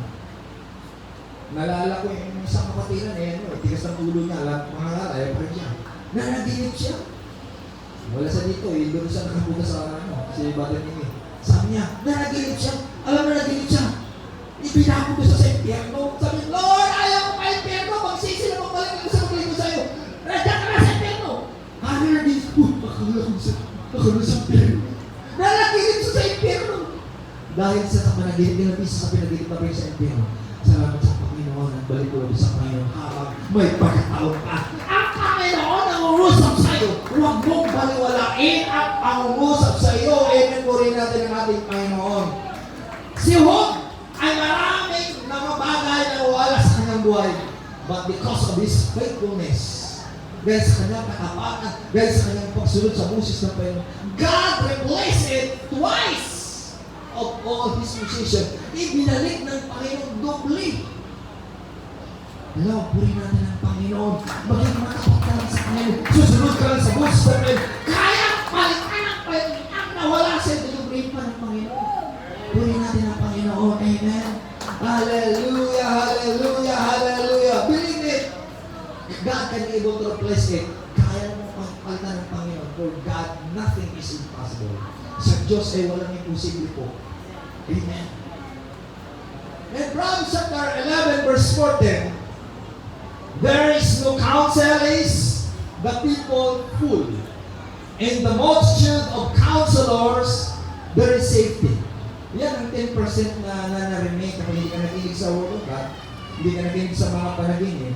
Nalala ko yung isang kapatiran, tigas ng ulo niya, mga ayaw pa rin siya. Nanaginip siya. Wala sa dito, doon siya nakabuka sa si Batang Nini. Sabi niya, nanaginip siya. Alam mo, nanaginip siya. Ibinako ko sa impyerno. Sabi niya, Lord, ayaw ko pa impyerno. Magsisi na magbalik ako sa magligo sa'yo. Nandiyan ka na sa impyerno. Ano na din? Ako na sa impyerno. Nanaginip siya sa impyerno. Dahil sa panaginip, dinapisa sa pinaginip na sa impyerno. Salamat sa Panginoon. Nagbalik ko sa Panginoon habang may pagkataon pa. Ang Panginoon ang urusap sa iyo. Huwag mong baliwalain ang pangungusap sa iyo. Amen po rin natin ang ating Panginoon. Si Job ay maraming mga bagay na wala sa kanyang buhay. But because of His faithfulness, dahil sa kanyang katapatan, dahil sa kanyang pagsunod sa busis ng Panginoon, God replaced it twice of all His position. Ibinalik ng Panginoon doble. Hello, puri natin ang Panginoon. Maging matapat ka lang sa Panginoon. Susunod ka lang sa busis ng Panginoon. Kaya palitan ang Panginoon ang nawala sa doble pa ng Panginoon. Puri natin ang Panginoon. Amen. Hallelujah, hallelujah, hallelujah. Believe it. God can be able to replace it. Kaya mo palitan ng Panginoon. For God, nothing is impossible. Sa Diyos ay walang imposible po. Amen. In Proverbs chapter 11, verse 14, there is no counsel is the people full. In the multitude of counselors, there is safety. Yan ang 10% na narinig kapag hindi ka nakinig sa Word of God, hindi ka nakinig sa mga panaginip,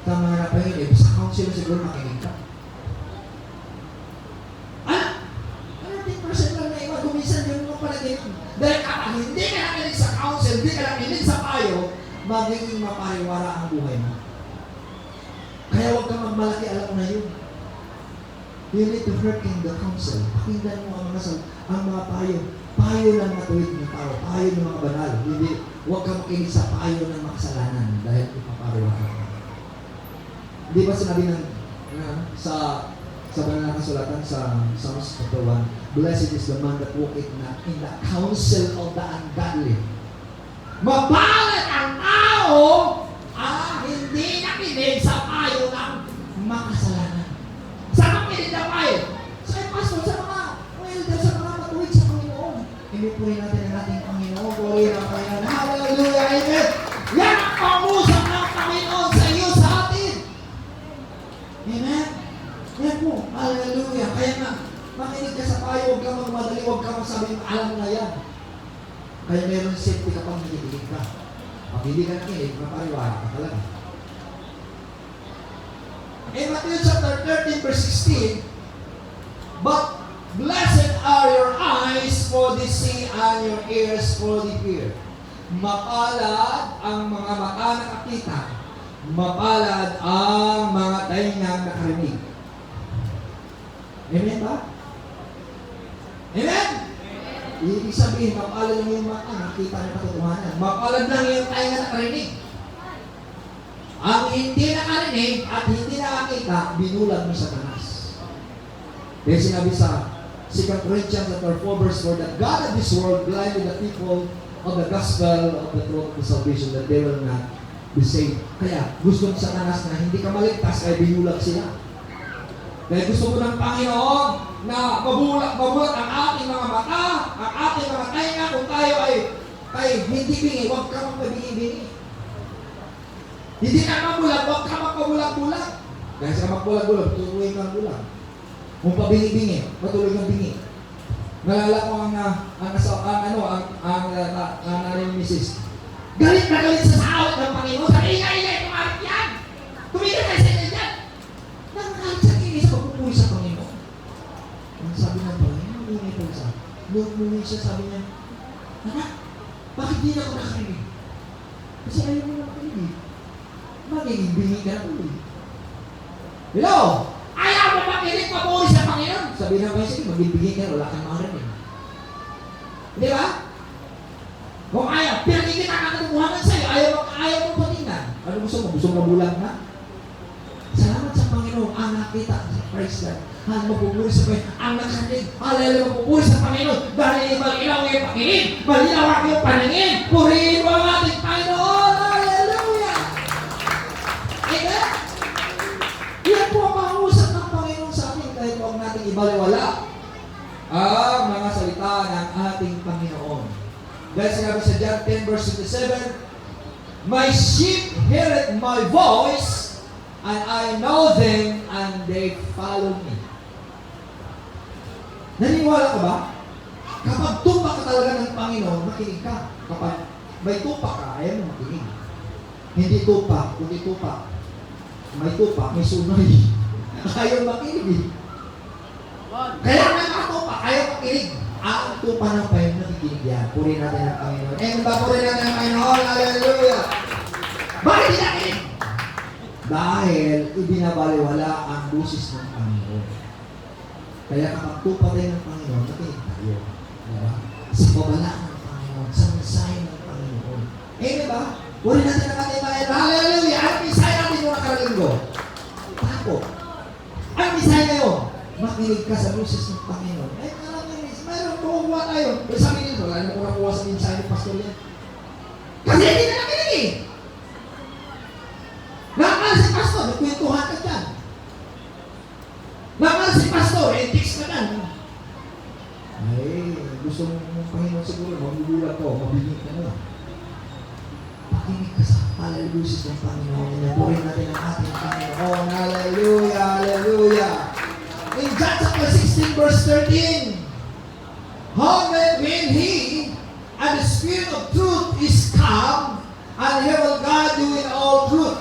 sa mga napanginip, sa counselor siguro makinig ka. Ano 10% lang na iwan, kumisan yung mga panaginip. Dahil kapag hindi ka nakinig sa counsel, hindi ka nakinig sa payo, magiging mapariwara ang buhay mo. Kaya huwag kang magmalaki, alam mo na yun. You need to hearken the counsel. Pakinggan mo ang mga payo. Payo ng matuwid na tao. Payo ng mga banal. Hindi, huwag kang makinig sa payo ng makasalanan dahil ipapariwara ka. Hindi ba sinabi ng sa banal na kasulatan sa Psalms chapter 1, blessed is the man that walketh not in the counsel of the ungodly. Mabalat ang tao hindi nakinig sa payo ng makasalanan. Saan makinig ng payo? Sa pastor, sa mga welder, sa mga matuwid sa Panginoon. Inupunin natin ang ating Panginoon. Purihin ang Panginoon. Hallelujah! Amen! Yan ang pangusap ng Panginoon sa iyo, sa atin. Amen? Yan po. Hallelujah! Kaya nga, makinig ka sa payo, huwag kang magmadali, huwag kang masabi, alam na yan. Kaya meron safety kapag nakikinig ka. Pag hindi ka nakinig, mapariwara ka talaga. In Matthew chapter 13, verse 16, but blessed are your eyes for the see and your ears for the hear. Mapalad ang mga mata na nakakita. Mapalad ang mga taingang nakarinig. Amen ba? Amen? Ibig sabihin, mapalad lang yung mata, nakita ng katotohanan. Mapalad lang yung tainga nakarinig. Ang hindi nakarinig at hindi nakakita, binulag ni Satanas. Dahil sinabi sa 2 Corinthians 4 verse 4, that God of this world blinded the people of the gospel of the truth of the salvation, that they will not be saved. Kaya gusto ng Satanas na hindi ka maligtas, kaya binulag sila. Dahil gusto ko ng Panginoon na mabulat ang ating mga mata, ang ating mga tainga kung tayo ay hindi bingi, huwag ka magpabingi-bingi. Hindi ka mabulat, huwag ka magpabulat-bulat. Dahil sa magbulat-bulat, tutuloy kang bulat. Kung pabingi-bingi, patuloy kang bingi. Nalala ko ang nanay ni Mrs. Galit na galit sa sahawat ng Panginoon. Sabi, ingay-ingay, tumarik yan. Tumigil kayo sa inyo yan. Nakakalit sa kinis, pagpupuri sa Panginoon. Ang sabi ng Panginoon, ingay po sa nung siya, sabi niya, anak, bakit di na ako nakarinig? Kasi ayaw mo na makarinig. Magiging bingi ka na ulit. Hello? Ayaw mo makinig, papuri sa Panginoon. Sabi na kayo, sige, magbibigay ka, wala kang makarinig. Di ba? Kung ayaw, pinagigit ang katutuhanan sa'yo, ayaw mo patingnan. Ano gusto mo? Gusto mo mabulang na? Salamat sa Panginoon, ang nakita sa Christ God. Ang mapupuri sa Panginoon, ang nakanig. Hallelujah, mapupuri sa Panginoon. Dahil malinaw yung pakinig, malinaw ang iyong paningin. Purihin mo ang ating Panginoon. Hallelujah! Amen? Yan po ang makausap ng Panginoon sa atin kahit huwag natin ibaliwala ang mga salita ng ating Panginoon. Dahil sinabi sa John 10 verse 27, my sheep heareth my voice, and I know them, and they follow me. Naniniwala ka ba? Kapag tumpak ka talaga ng Panginoon, makinig ka. Kapag may tumpak ka, ayaw mo makinig. Hindi tumpak, kundi tumpak. May tumpak, may sunoy. Ayaw makinig. Kaya nakatupak, ayaw makinig. Ang tupa ng Panginoon, nakikinig yan. Puri natin ang Panginoon. And puri natin ang Panginoon. Hallelujah! Bakit hindi nakinig? Dahil ibinabaliwala ang busis ng Panginoon. Kaya kapag tupa tayo ng Panginoon, nakinig tayo. Diba? Sa babala ng Panginoon, sa mensahe ng Panginoon. Diba? Puri natin ang ating Panginoon. Hallelujah! Ang mensahe natin yung nakaralinggo. Takot. Ang mensahe ngayon, makinig ka sa busis ng Panginoon. Mayroon kukuha tayo. Pero sabi nito, wala na ko nakuha sa mensahe ng pastor yan. Kasi hindi na nakinig eh. Nakakala si pastor, nagkwentuhan ka dyan. Nakakala si pastor, text ka dyan. Ay, gusto mong Panginoon siguro, magugulat ko, mabigit ka na lang. Pakinig ka sa hallelujah ng Panginoon. Inaburin natin ang ating Panginoon. Hallelujah, hallelujah. In John chapter 16 verse 13, how when he and the Spirit of truth is come, and he will guide you in all truth.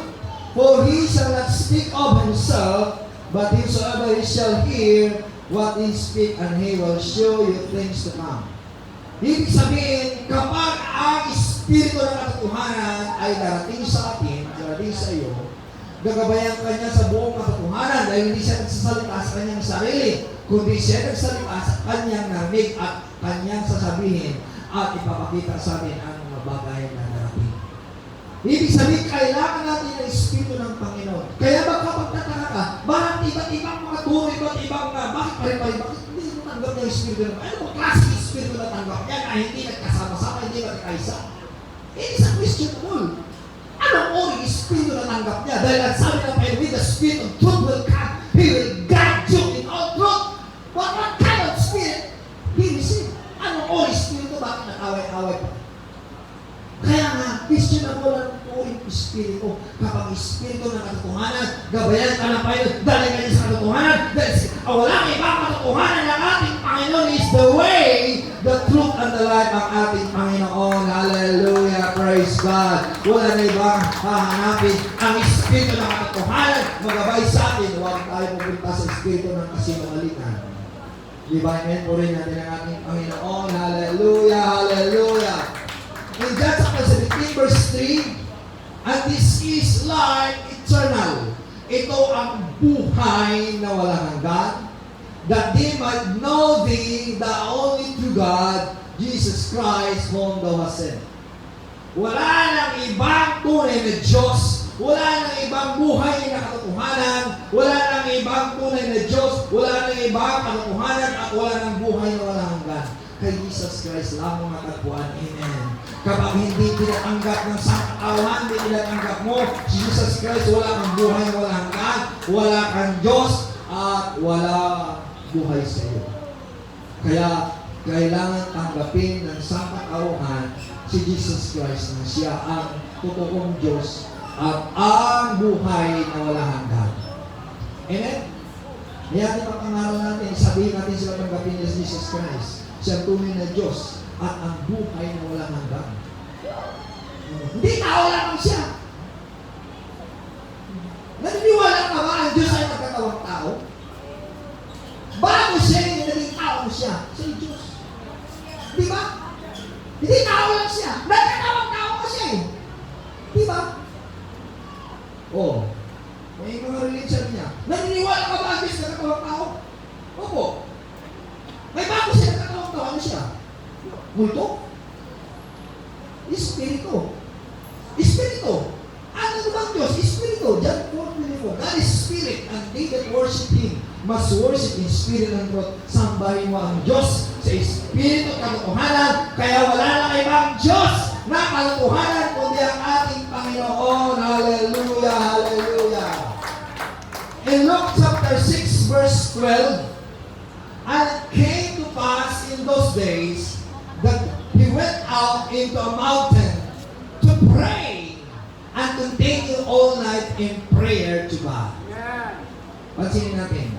For he shall not speak of himself, but whosoever he shall hear what he speak, and he will show you things to come. Ibig sabihin, kapag ang Espiritu ng katotohanan ay darating sa atin, darating sa iyo, gagabayan ka niya sa buong katotohanan dahil hindi siya nagsasalita sa kanyang sarili, kundi siya nagsalita sa kanyang narinig at kanyang sasabihin at ipapakita sa atin ang mga bagay na darating. Ibig sabihin, kailangan natin ng Espiritu ng Panginoon. Kaya magkapagtataka ka, bakit iba't-ibang mga turo, iba't-ibang bakit pare-pare, bakit hindi mo tanggap ng Espiritu ng Panginoon? Ano mo klaseng Espiritu na tanggap yan na hindi nagkasama-sama, hindi nagkaisa? It is a questionable. Anong ori Espiritu na tanggap niya? Dahil ang sabi ng Panginoon, with the Spirit of truth will come, He will guide you in all truth. What kind of Spirit He received? Anong ori Espiritu? Bakit nag-away-away pa? Kaya nga, questionable ang ori Espiritu. Kapag Espiritu ng katotohanan, gabayan ka ng Panginoon, dahil ka niya sa katotohanan, dahil walang ibang katotohanan ng ating Panginoon is the way, the truth, and the life ng ating Panginoon. Hallelujah! Praise God! Wala na ibang hahanapin. Ang Espiritu ng katotohanan, magabay sa atin. Huwag tayo pupunta sa Espiritu ng kasinungalingan. Di ba? Amen? Purihin natin ang ating Panginoon. Hallelujah! Hallelujah! In John chapter 17 verse 3, and this is life eternal. Ito ang buhay na walang hanggan, that they might know thee, the only true God, Jesus Christ, whom thou hast sent. Wala nang ibang tunay na Diyos, wala nang ibang buhay na katotohanan, wala nang ibang tunay na Diyos, wala nang ibang katotohanan, at wala nang buhay na walang hanggan. Kay Jesus Christ lamang matagpuan. Amen. Kapag hindi tinatanggap ng sangkatauhan, hindi tinatanggap mo, Jesus Christ, wala kang buhay na walang hanggan, wala kang Diyos, at wala buhay sa iyo. Kaya, kailangan tanggapin ng sangkatauhan si Jesus Christ na siya ang totoong Diyos at ang buhay na wala hanggan. Amen? Yan ang pangaral natin, sabihin natin sila tanggapin ni Jesus Christ. Siya ang tunay na Diyos at ang buhay na wala hanggan. Hindi tao lang siya. Naniniwala ka ba ang Diyos ay magkatawang tao? Bago siya yung naging tao siya, siya yung Diyos. Di ba? Hindi tao lang siya. Nagkatawang tao ka siya eh. Di ba? Oh, may mga religion niya. Naniniwala ka ba ang Diyos nagkatawang tao? Opo. May bago siya nagkatawang tao, ano siya? Multo? Espiritu. Espiritu. Ano bang Diyos? Espiritu. John 4:24. God is Spirit, and they that worship Him must worship in spirit and truth. Sambahin mo ang Diyos sa Espiritu at katotohanan, kaya wala na ibang Diyos na katotohanan kundi ang ating Panginoon. Hallelujah! Hallelujah! In Luke chapter 6 verse 12, and it came to pass in those days that He went out into a mountain to pray and continue all night in prayer to God. Pansinin natin.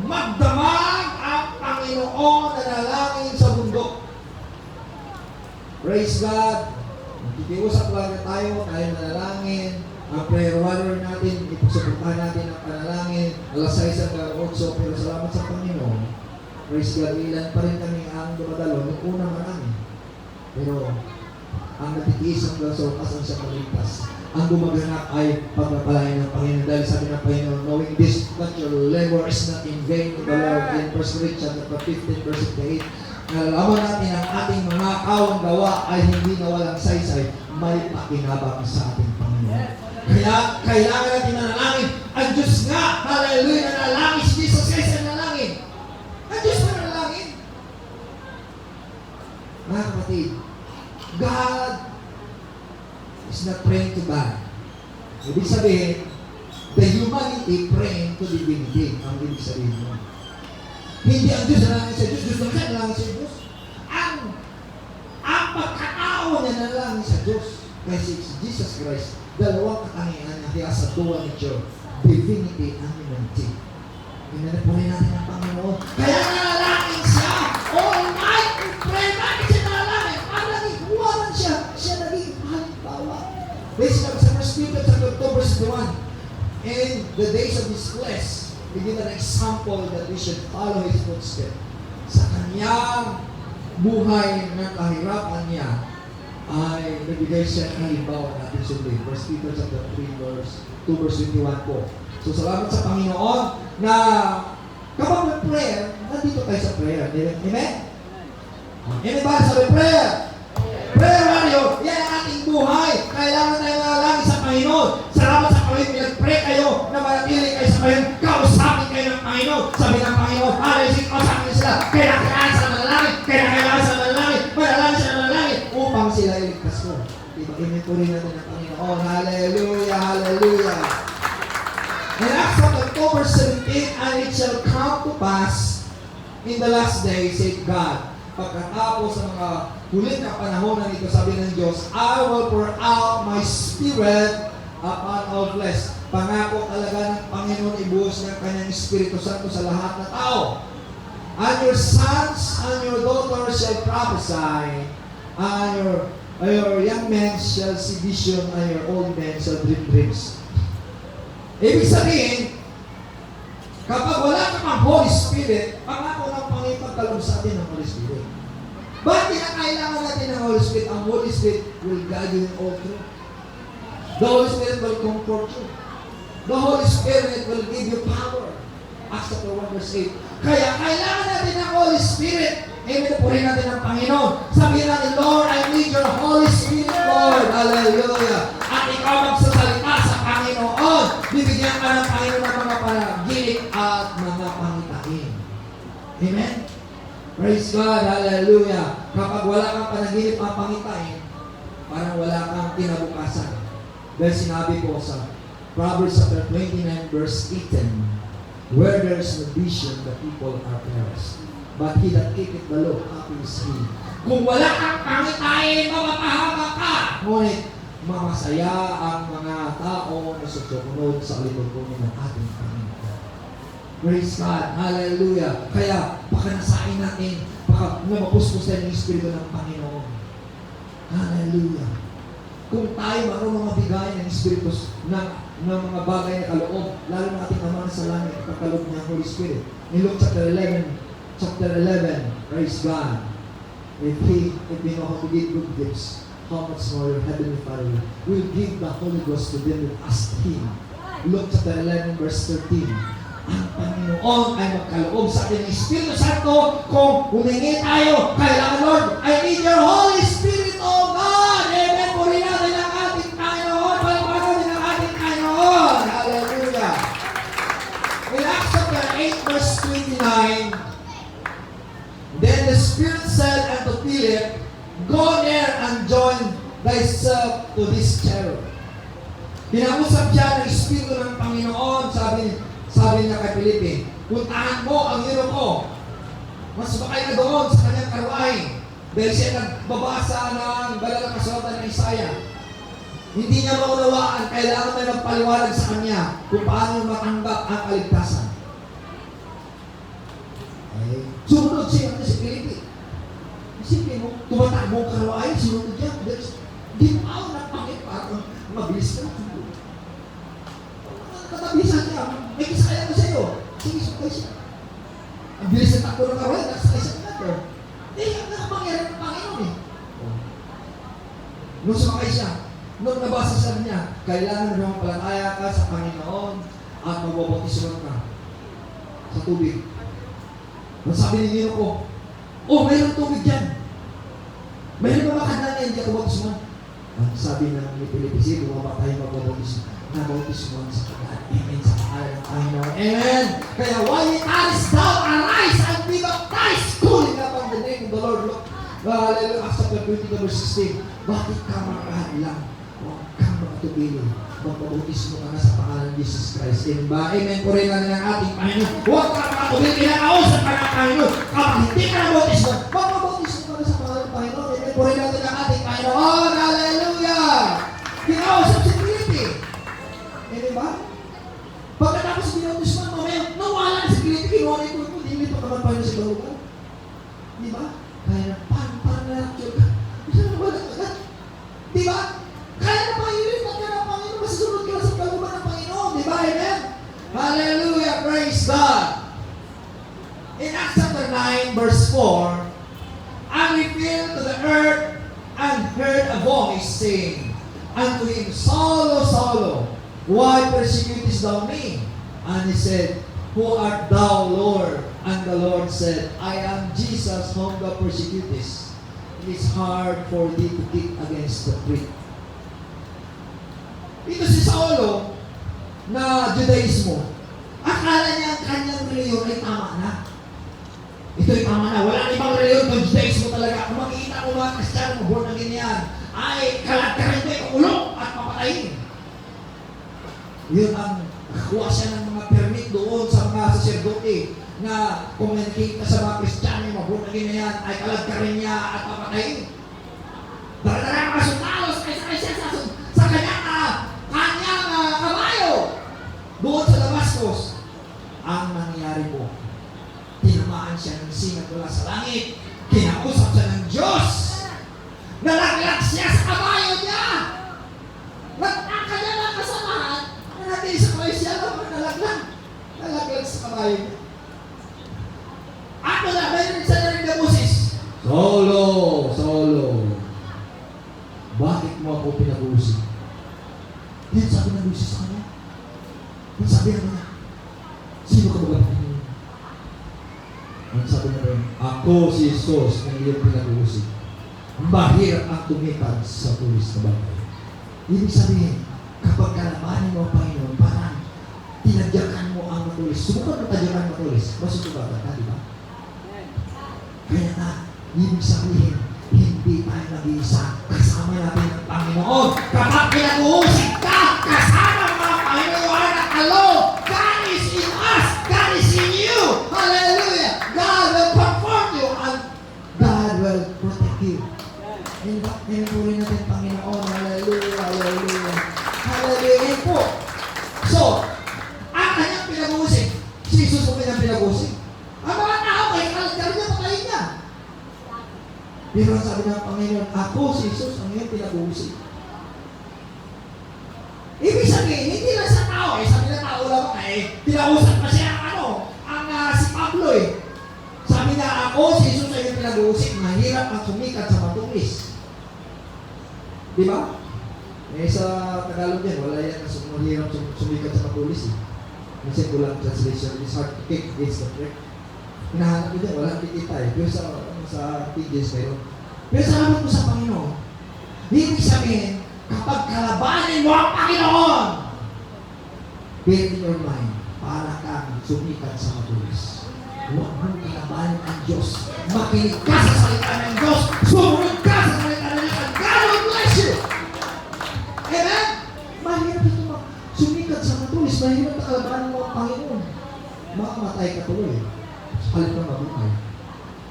Magdamag ang Panginoon na nalangin sa bundok. Praise God. Magkikiusap lang tayo manalangin. Ang prayer warrior natin, ipagsuportahan natin ang panalangin. Alas 6 hanggang 8, pero salamat sa Panginoon. Praise God, ilan pa rin kami ang dumadalo. Nung una marami. Pero ang natitiis hanggang sa wakas ang siya maligtas. Ang gumaganap ay pagpapalain ng Panginoon. Dahil sabi ng Panginoon, knowing this, that your labor is not in vain in the Lord. In 1 Corinthians chapter 15, verse 8, nalalaman natin ang ating mga kawang gawa ay hindi na walang saysay, may pakinabang sa ating Panginoon. Kaya kailangan natin nanalangin. Ang Diyos nga, hallelujah, nanalangin si Jesus Christ ang nanalangin. Ang Diyos na nanalangin. Mga kapatid, God is not praying to God. Ibig sabihin, the humanity praying to divinity. Ang ibig sabihin mo. Hindi ang Diyos nanalangin sa Diyos. Diyos lang siya nanalangin sa Diyos. Ang pagkatao niya nanalangin sa Diyos. Kasi si Jesus Christ, dalawang katangian niya kaya sa dual nature, divinity and humanity. Pinanapunin natin ang Panginoon. Kaya nanalangin siya. All night, pray natin siya nanalangin. Ang naging huwaran siya. Siya naging halimbawa. Based on sa 1 Peter chapter 2 verse 1, in the days of His flesh, we give an example that we should follow His footsteps. Sa kanyang buhay ng kahirapan niya, ay nabigay siya ng halimbawa natin sundin. 1 Peter chapter 3 verse 2 verse 21 po. So salamat sa Panginoon na kapag may prayer, nandito tayo sa prayer. Amen? Anybody sabi prayer? Prayer warrior, yan ang ating buhay. Kailangan tayo nanalangin sa Panginoon. Salamat sa Panginoon, pinag-pray kayo na manatili kayo sa Panginoon. Kausapin kayo ng Panginoon. Sabi ng Panginoon, hallelujah, kausapin sila. Kailangan sa manalangin. Kailangan sa manalangin. Manalangin sa manalangin upang sila iligtas ko. Diba? Inutuloy natin ng Panginoon. Hallelujah, hallelujah. In Acts chapter 2 verse 17, and it shall come to pass in the last days, said God, pagkatapos ng mga huling na panahon na ito, sabi ng Diyos, I will pour out my spirit upon all flesh. Pangako talaga ng Panginoon, ibuhos ng kanyang Espiritu Santo sa lahat ng tao. And your sons and your daughters shall prophesy, and your young men shall see vision, and your old men shall dream dreams. Ibig sabihin, kapag wala ka pang Holy Spirit, pangako ng Panginoon pagkaloob sa atin ng Holy Spirit. Bakit kinakailangan natin ng Holy Spirit? Ang Holy Spirit will guide you in all truth. The Holy Spirit will comfort you. The Holy Spirit will give you power. Acts chapter 1 verse 8. Kaya kailangan natin ng Holy Spirit. Amen. Purihin natin ang Panginoon. Sabihin natin, Lord, I need your Holy Spirit, Lord. Hallelujah. At ikaw magsasalita sa Panginoon. Bibigyan ka ng Panginoon ng mga panaginip at mga pangitain. Amen? Praise God. Hallelujah. Kapag wala kang panaginip at pangitain, parang wala kang kinabukasan. Dahil sinabi ko sa Proverbs chapter 29 verse 18, Where there is no vision, the people are perished. But he that keepeth the law, happy is he. Kung wala kang pangitain, mapapahama ka. Ngunit, mamasaya ang mga tao na susunod sa lipunin ng ating Panginoon. Praise God. Hallelujah. Kaya, baka nasain natin, baka namapuspusan tayo ng Espiritu ng Panginoon. Hallelujah. Kung tayo marunong mabigay ng Espiritu ng mga bagay na kaloob, lalo na ating Ama sa langit, kakaloob niya ang Holy Spirit. In Luke chapter 11, praise God. If we know how to give good gifts, how much more your Heavenly Father will give the Holy Ghost to them that ask Him. Luke chapter 11, verse 13. Ang Panginoon ay magkaloob sa ating Espiritu Santo kung humingi tayo. Kailangan, Lord, I need your Holy Spirit, O God. Amen. Puri natin ang ating Panginoon. Palapagaw din ang ating Panginoon. Hallelujah. In Acts chapter 8, verse 29, then the Spirit said unto Philip, go there and join thyself to this chariot. Kinausap siya ng Espiritu ng Panginoon, sabi niya kay Felipe, puntahan mo ang hero ko. Mas bakay na doon sa kanyang karwahe. Dahil siya nagbabasa ng banal na kasulatan ng Isaiah. Hindi niya maunawaan, kailangan may magpaliwanag sa kanya kung paano matanggap ang kaligtasan. Sumunod siya si Felipe. Isipin mo, tumatakbo ang karwahe, sumunod niya. Di mo ako napakit para mabilis ka. Katabisan niya, may kisaya ko sa iyo. Sige, sukay siya. Ang bilis na takbo ng karwahe, nakasakay sa kanya. Ang nakapangyari ng Panginoon eh. Nung sumakay siya, nung nabasa sa niya, kailangan mo palataya ka sa Panginoon at magbabautismo ka sa tubig. Nung sabi ni Nino ko, mayroong tubig dyan. Mayroong ba makadala na hindi ako bautismo? Ang sabi ng Felipe, sige, bumaba tayo magbabautismo. Nabautismo sa pagkat. Amen sa pangalan ng Panginoon. Amen! Kaya while it is thou arise and be baptized, calling upon the name of the Lord. Look, hallelujah, Acts chapter 20, verse 16. Bakit ka makahadlang? Huwag kang makatubili. Magbabautismo ka na sa pangalan ng Jesus Christ. Amen ba? Amen po rin na ng ating Panginoon. Huwag ka makatubili. Kinakausap ka ng Panginoon. Kapag hindi ka nabautismo, magbabautismo ka na sa pangalan ng Panginoon. Amen po rin natin ang ating Panginoon. Hallelujah! Kinakausap si Felipe. Amen ba? Pagkatapos binautismo, mamaya, nawala na si Felipe. Kinuha na ito. Hindi pa naman Panginoon sa balugan. Di ba? Kaya parang na-capture ka. Bisa na wala ka. Di ba? Kaya na Panginoon, pagka na Panginoon, masusunod ka sa kaluban ng Panginoon. Di ba? Amen? Hallelujah! Praise God! In Acts chapter 9, verse 4, and he fell to the earth and heard a voice saying unto him, Saul, Saul, why persecutest thou me? And he said, Who art thou, Lord? And the Lord said, I am Jesus whom thou persecutest. It is hard for thee to kick against the prick. Ito si Saulo na Judaismo. Akala niya ang kanyang reliyon ay tama na. Ito ay tama na. Wala na ibang reliyon kung Judaismo talaga. Kung makikita ko mga Kristiyano, born again yan, ay kalagkarin ko ay ulo at papatayin. Yun ang kuha siya ng mga permit doon sa mga sacerdote na communicate ka sa mga Kristiyano, mga born again na yan, ay kalagkarin niya at papatayin. Dara-dara ang mga sundalos ay siya sa kanyang kabayo doon sa Damascus. Ang nangyari po, tinamaan siya ng sinag mula sa langit, kinausap siya ng Diyos, nalaglag siya sa kabayo niya, nagtaka niya ng kasamahan, na natin sa kabayo siya naman nalaglag sa kabayo niya. Ako na, mayroon sa narin na Moses, Saulo, bakit mo ako pinag-uusip? Yan sabi ng Moses sa kanya. Yan sabi naman niya, sino ka ba ba? Yan sabi naman, ako si Jesus na iyong pinag-uusip. Mahirap ang tumipad sa tulis na bagay. Ibig sabihin, kapag kalabanin mo ang Panginoon, parang tinadyakan mo ang matulis. Subukan mo tadyakan ang matulis. Masusubagan ka, di ba? Kaya na, ibig sabihin, hindi tayo nag-iisa. Kasama natin ang Panginoon. Kapag pinag-uusip ka, kasama ang mga Panginoon at alone. God is in us. God Pero ang sabi ng Panginoon, ako si Jesus ang iyong pinag-uusig. Ibig sabihin, hindi lang sa tao eh. Sabi ng tao lang eh, tinausap pa siya si Pablo eh. Sabi niya, ako si Jesus ang iyong pinag-uusig, mahirap ang sumikat sa matulis. Di ba? Eh sa Tagalog yan, wala yan na mahirap sumikat sa matulis eh. Kasi kulang translation, it's hard to kick against the prick. Hinahanap ko dyan, walang kikita eh. Pero sa pages mayroon. Pero salamat mo sa Panginoon. Ibig sabihin, kapag kalabanin mo ang Panginoon, bear in your mind, para kang sumikat sa matulis. Huwag mong kalabanin ang Diyos. Makinig ka sa salita ng Diyos. Sumunod ka sa salita ng Diyos. God will bless you. Amen? Mahirap ito sumikat sa matulis. Mahirap na kalabanin mo ang Panginoon. Makamatay ka tuloy. Palit na mabuhay.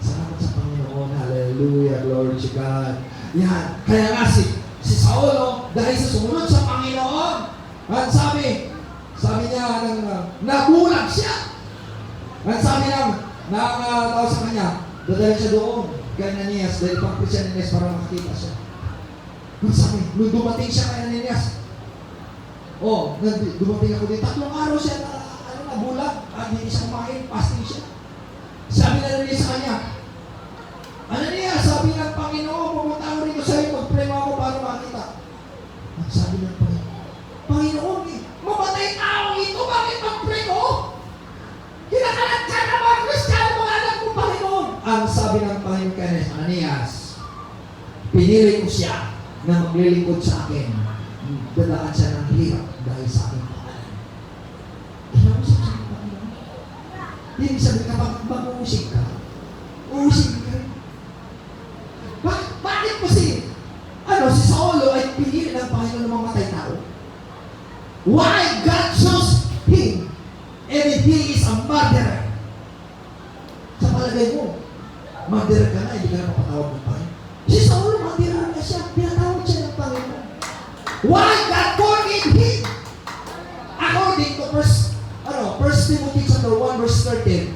Salamat sa Panginoon. Hallelujah. Glory to God. Yan. Kaya nga si Saulo, dahil sa sumunod sa Panginoon, at sabi niya, nagulag siya. At sabi niya, tao sa kanya, dadalhin siya doon kay Ananias, dahil pang si Ananias para makita siya. At sabi, nung dumating siya kay Ananias, dumating ako dito, 3 araw siya nagulag, hindi siya kumain, fasting siya. Sabi na rin sa kanya, Ananias, sabi ng Panginoon, pumunta ako rito sa'yo, mag-pray mo ako para makita. At sabi ng Panginoon, mamatay tao ito, bakit mag-pray mo? Kinakalat ka na mga Kristiyano, mga anak mo, Panginoon. Ang sabi ng Panginoon kay Ananias, pinili ko siya na maglilingkod sa akin. Dadaan siya ng hirap dahil sa aking pangalan. Kinausap siya ng Panginoon. Ibig sabihin, kapag mag-uusig ka, uusig ka rin. Bakit po si Saulo ay pinili ng Panginoon na mamatay tao? Why God chose him? And he is a murderer. Sa palagay mo, murderer ka na, hindi ka na mapatawag ng Panginoon. Si Saulo, murderer na siya, pinatawag siya ng Panginoon. Why God forgave him? According to 1 Timothy chapter 1 verse 13,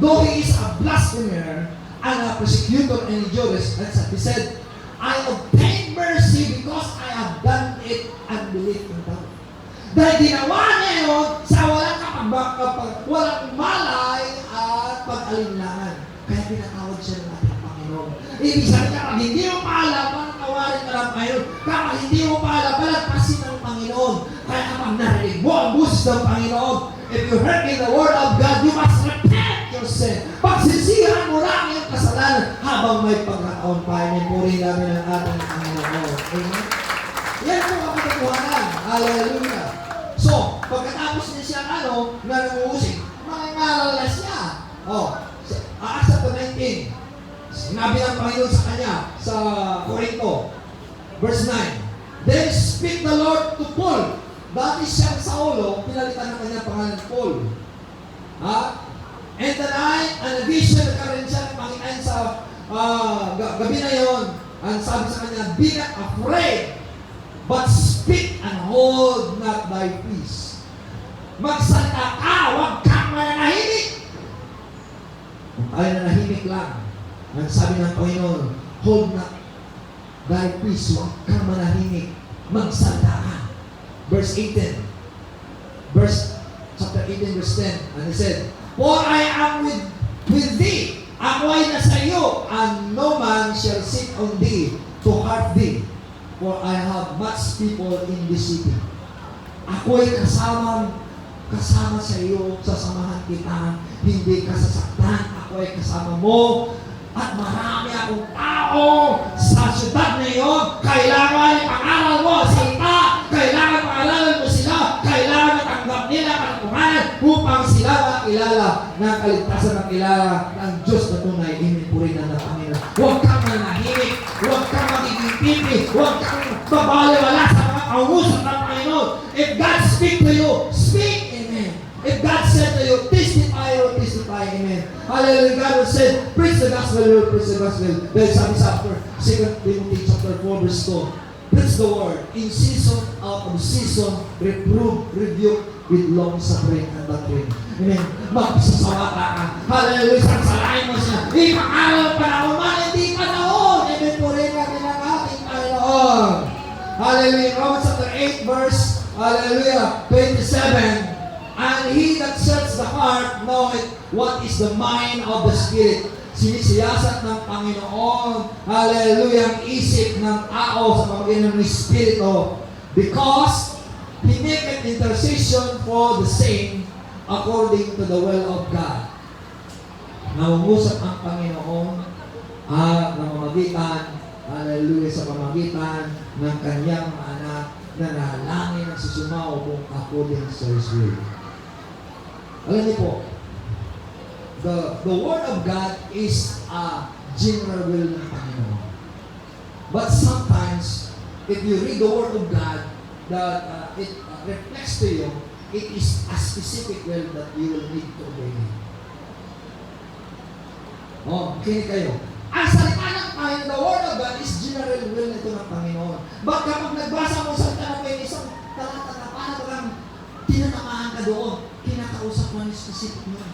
though he is a blasphemer and a persecutor and injurious, he said, I obtained mercy because I have done it unbelief in God. Dahil ginawa niya yun sa walang malay at pag-alinlangan. Kaya pinatawad siya ng ating Panginoon. Ibig sabihin, kapag hindi mo paalam, parang tawarin ka lang ngayon. Kapag hindi mo paalam, palagpasin ng Panginoon. Kaya kapag narinig mo ang busis ng Panginoon, if you heard in the word of God, you must repent your sin. Pagsisihan mo lang yung kasalanan habang may pagkataon pa. Puri namin ang ating Panginoon. Amen? Yan po ang katotohanan. Hallelujah. So, pagkatapos niya siya nangunguusig, mangangaral na siya. Acts chapter 19. Sinabi ng Panginoon sa kanya, sa Corinto, verse 9. Then speak the Lord to Paul. Dati siyang Saulo, pinalitan ng kanya pangalan Paul. And the night, and a vision, nagkaroon siya ng pangitain sa gabi na yon. Ang sabi sa kanya, be not afraid, but speak and hold not thy peace. Magsalita ka, huwag kang mananahimik. Kung tayo nanahimik lang, ang sabi ng Panginoon, hold not thy peace, huwag kang manahimik. Magsalita ka. Verse 18. Chapter 18, verse 10. And he said, for I am with thee. Ako ay nasa iyo, and no man shall sit on thee to hurt thee. For I have much people in this city. Ako ay kasama sa iyo, sasamahan kita, hindi ka sasaktan. Ako ay kasama mo, at marami akong tao sa syudad na iyon. Kailangan ipang-aral mo ang salita. Kailangan pang-aralan mo sila. Kailangan matanggap nila katotohanan upang sila makilala ng kaligtasan ng kilala ng Diyos na tunay. Inimpurin na ng Panginoon. Huwag kang manahimik. Huwag kang magiging pipi. Huwag kang babaliwala sa mga kausap ng Panginoon. If God speak to you, speak. Amen. If God said to you, testify or testify. Amen. Hallelujah. God said, preach the gospel, Lord, preach the gospel. Dahil sabi sa 2 Timothy chapter 4 verse 2, preach the word. In season, out of season, reprove, rebuke, with long suffering and doctrine. Amen. Magsasawata ka. Hallelujah. Sansalain mo siya. Ipakalaw panahon man, hindi panahon. Amen. Purihin natin ang ating Panginoon. Hallelujah. Romans chapter 8 verse, hallelujah, 27. And he that searches the heart knoweth what is the mind of the Spirit. Sinisiyasat ng Panginoon, hallelujah, ang isip ng tao sa pamamagitan ng Espiritu. Because He maketh intercession for the same according to the will of God. Nangungusap ang Panginoon at namamagitan, hallelujah, sa pamamagitan ng kanyang mga anak na nalangin ang susumao according to His will. Alam niyo po, the Word of God is a general will ng Panginoon. But sometimes, if you read the Word of God, that it reflects to you, it is a specific will that you will need to obey. Oh, kinig kayo. Ang salita ng Panginoon, the Word of God is general will nito ng Panginoon. But kapag nagbasa mo sa salita ng isang talata na parang kang tinatamaan ka doon, kinakausap mo ang specific will.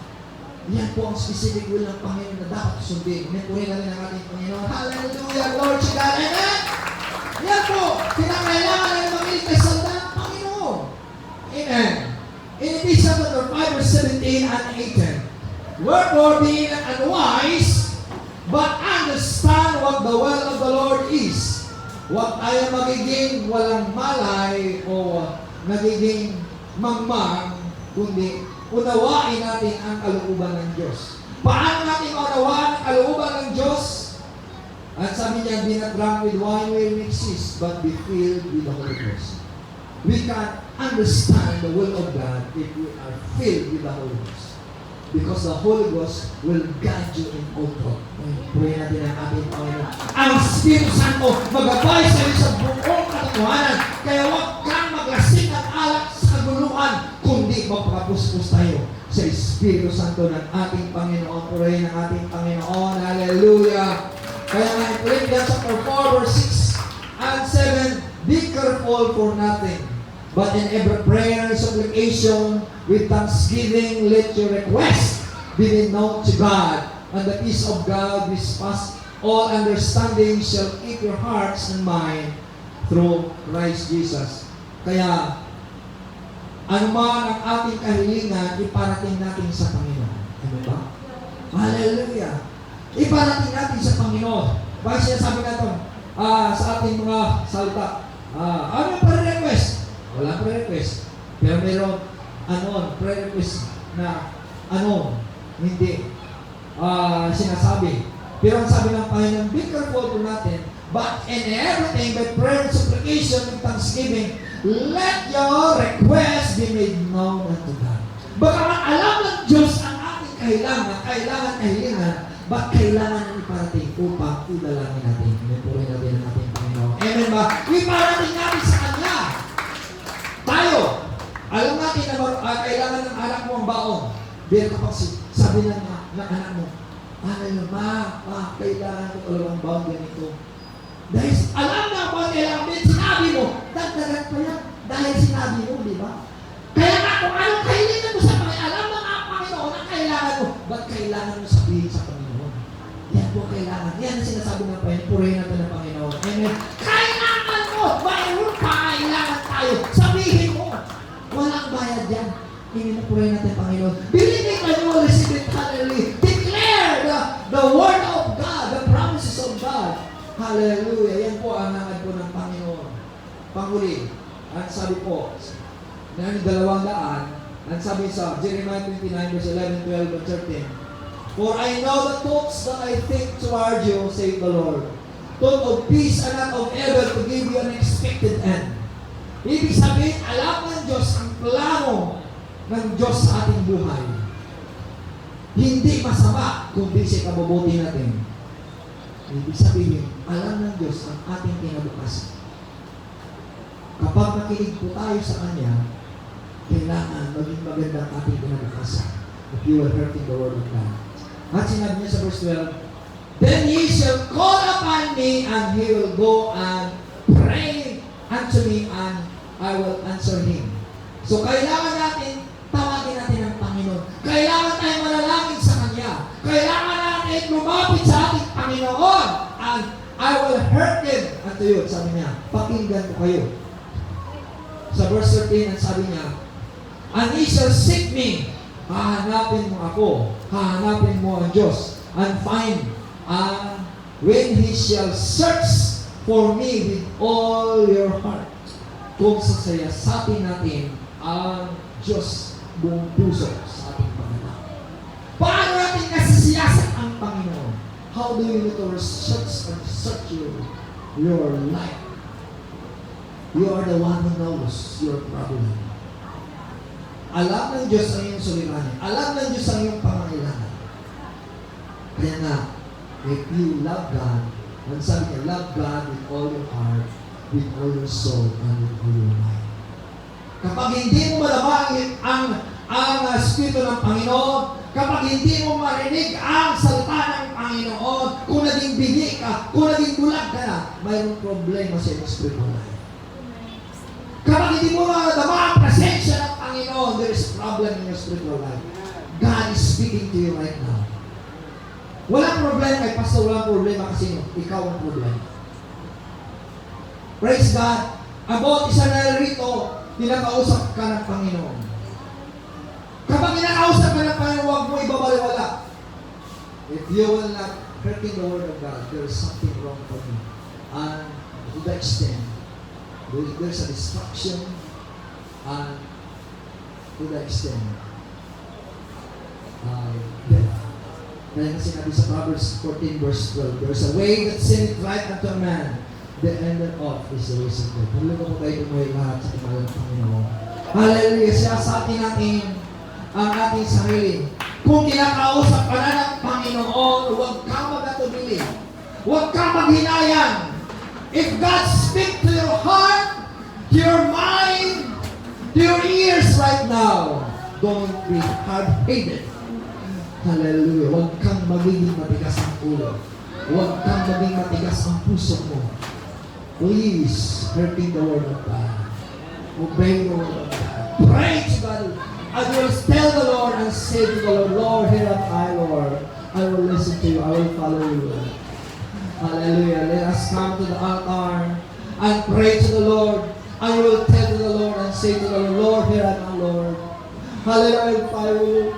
Yan po ang specific will ng Panginoon na dapat sundin. Purihin natin ang ating Panginoon. Hallelujah, Lord God. Amen? Yan po, kinakailangan na mag-ilit kay salita ng Panginoon. Amen. In Ephesians chapter 5 verse 17 and 18. Wherefore, being not unwise, but understand what the will of the Lord is. Huwag tayo magiging walang malay o nagiging mangmang, kundi unawain natin ang kalooban ng Diyos. Paano natin maunawaan ang kalooban ng Diyos? At sabi niya, be not drunk with wine wherein exists, but be filled with the Holy Ghost. We can understand the will of God if we are filled with the Holy Ghost. Because the Holy Ghost will guide you in all truth. Pray natin ang ating Panginoon. Ang Espiritu Santo magabay sa iyo sa buong katotohanan. Kaya huwag kang maglasing at alak sa kaguluhan, kundi magpakapuspos tayo sa Espiritu Santo ng ating Panginoon. Pray ng ating Panginoon. Hallelujah. Kaya nga in Philippians chapter 4 verse 6 and 7, be careful for nothing, but in every prayer and supplication with thanksgiving let your request be made known to God, and the peace of God which passes all understanding shall keep your hearts and mind through Christ Jesus. Kaya anuman ang ating kahilingan, iparating natin sa Panginoon. Ano ba? Hallelujah! Iparating natin sa Panginoon. Bakit sinasabi natin sa ating mga salita? Ano yung pre-request? Wala pre-request. Pero meron pre-request na hindi sinasabi. Pero ang sabi ng Panginoon, be careful po natin, but in everything by prayer and supplication and thanksgiving, let your request be made known unto God. Baka man alam ng Diyos ang ating kahilingan, ba't kailangan na iparating upang idalangin natin? Purihin natin ang ating Panginoon. Amen ba? Iparating natin sa Kanya. Tayo, alam natin na kailangan ng anak mo ang baon. Pero kapag sabi ng anak mo, kailangan ko talagang baon ganito. Dahil alam na kung kailangan mo, sinabi mo, dagdagan pa yan. Dahil sinabi mo, di ba? Kaya nga kung anong kailangan mo sa Panginoon, alam ng Panginoon ang kailangan mo, ba't kailangan mo sabihin sa Panginoon? Yan po kailangan. Yan ang sinasabi ng Panginoon. Purihin natin ng Panginoon. Amen. Kailangan mo! Mayroon pa kailangan tayo. Sabihin mo. Walang bayad yan. Amen. Purihin natin ng Panginoon. Believing that you will receive it. Hallelujah. Declare the word of God, the promises of God. Hallelujah. Yan po ang hangad po ng Panginoon. Panghuli. Ang sabi po, ng 200, ang sabi sa Jeremiah 29, verse 11, 12, and 13, for I know the thoughts that I think toward you, saith the Lord. Thought of peace and not of evil, to give you an expected end. Ibig sabihin, alam ng Diyos ang plano ng Diyos sa ating buhay. Hindi masama, kundi siya kabubuti natin. Ibig sabihin, alam ng Diyos ang ating kinabukasan. Kapag nakinig po tayo sa Kanya, kailangan maging magandang ating kinabukasan. If you are hearing the word of God. At sinabi niya sa verse 12, then ye shall call upon me, and he will go and pray unto me and I will answer him. So kailangan natin, tawagin natin ang Panginoon. Kailangan tayong manalangin sa Kanya. Kailangan natin lumapit sa ating Panginoon. And I will hearken unto you. Sabi niya, pakinggan ko kayo. Sa verse 13, sabi niya, and he shall seek me. Hahanapin mo ako. Hahanapin mo ang Diyos. And find. And when he shall search for me with all your heart. Kung sasayasatin natin ang Diyos buong puso sa ating Panginoon. Paano natin nasasiyasat ang Panginoon? How do you need to search your life? You are the one who knows your problem. Alam ng Diyos ang iyong suliranin. Alam ng Diyos ang iyong pangangailangan. Kaya nga, if you love God, ang sabi niya, love God with all your heart, with all your soul, and with all your mind. Kapag hindi mo malama ang Espiritu ng Panginoon, kapag hindi mo marinig ang salita ng Panginoon, kung naging bigi ka, kung naging bulag ka na, mayroong problema sa iyong spiritual life. Kapag hindi mo madama ang presensya ng Panginoon, there is problem in your spiritual life. God is speaking to you right now. Walang problema kay Pastor, walang problema kasi ikaw ang problema. Praise God. About isa na rito, tinakausap ka ng Panginoon. Kapag tinakausap ka ng Panginoon, huwag mo ibabaliwala. If you will not hearken the word of God, there is something wrong for you. And to the extent, there's a destruction, and to the extent, death. Kaya nga sinabi sa Proverbs 14 verse 12, there's a way that seemeth right unto a man, the end of is the ways of God. Huli ko po tayo tumuhay lahat sa imalang Panginoon. Hallelujah! Siya sa atin natin ang ating sarili. Kung kinakausap ka na ng Panginoon, huwag kang magatubili. Huwag kang maghinayang. If God speaks to your heart, to your mind, to your ears right now, don't be hard-headed. Hallelujah. Huwag kang magiging matigas ang ulo. Huwag kang maging matigas ang puso mo. Please, hearken the word of God. Obey the word of God. Pray to God. I will tell the Lord and say to the Lord, Lord, here am I, Lord. I will listen to you. I will follow you. Hallelujah. Let us come to the altar and pray to the Lord. I will tell to the Lord and say to the Lord, Lord, here am I, Lord. Hallelujah. I will follow you.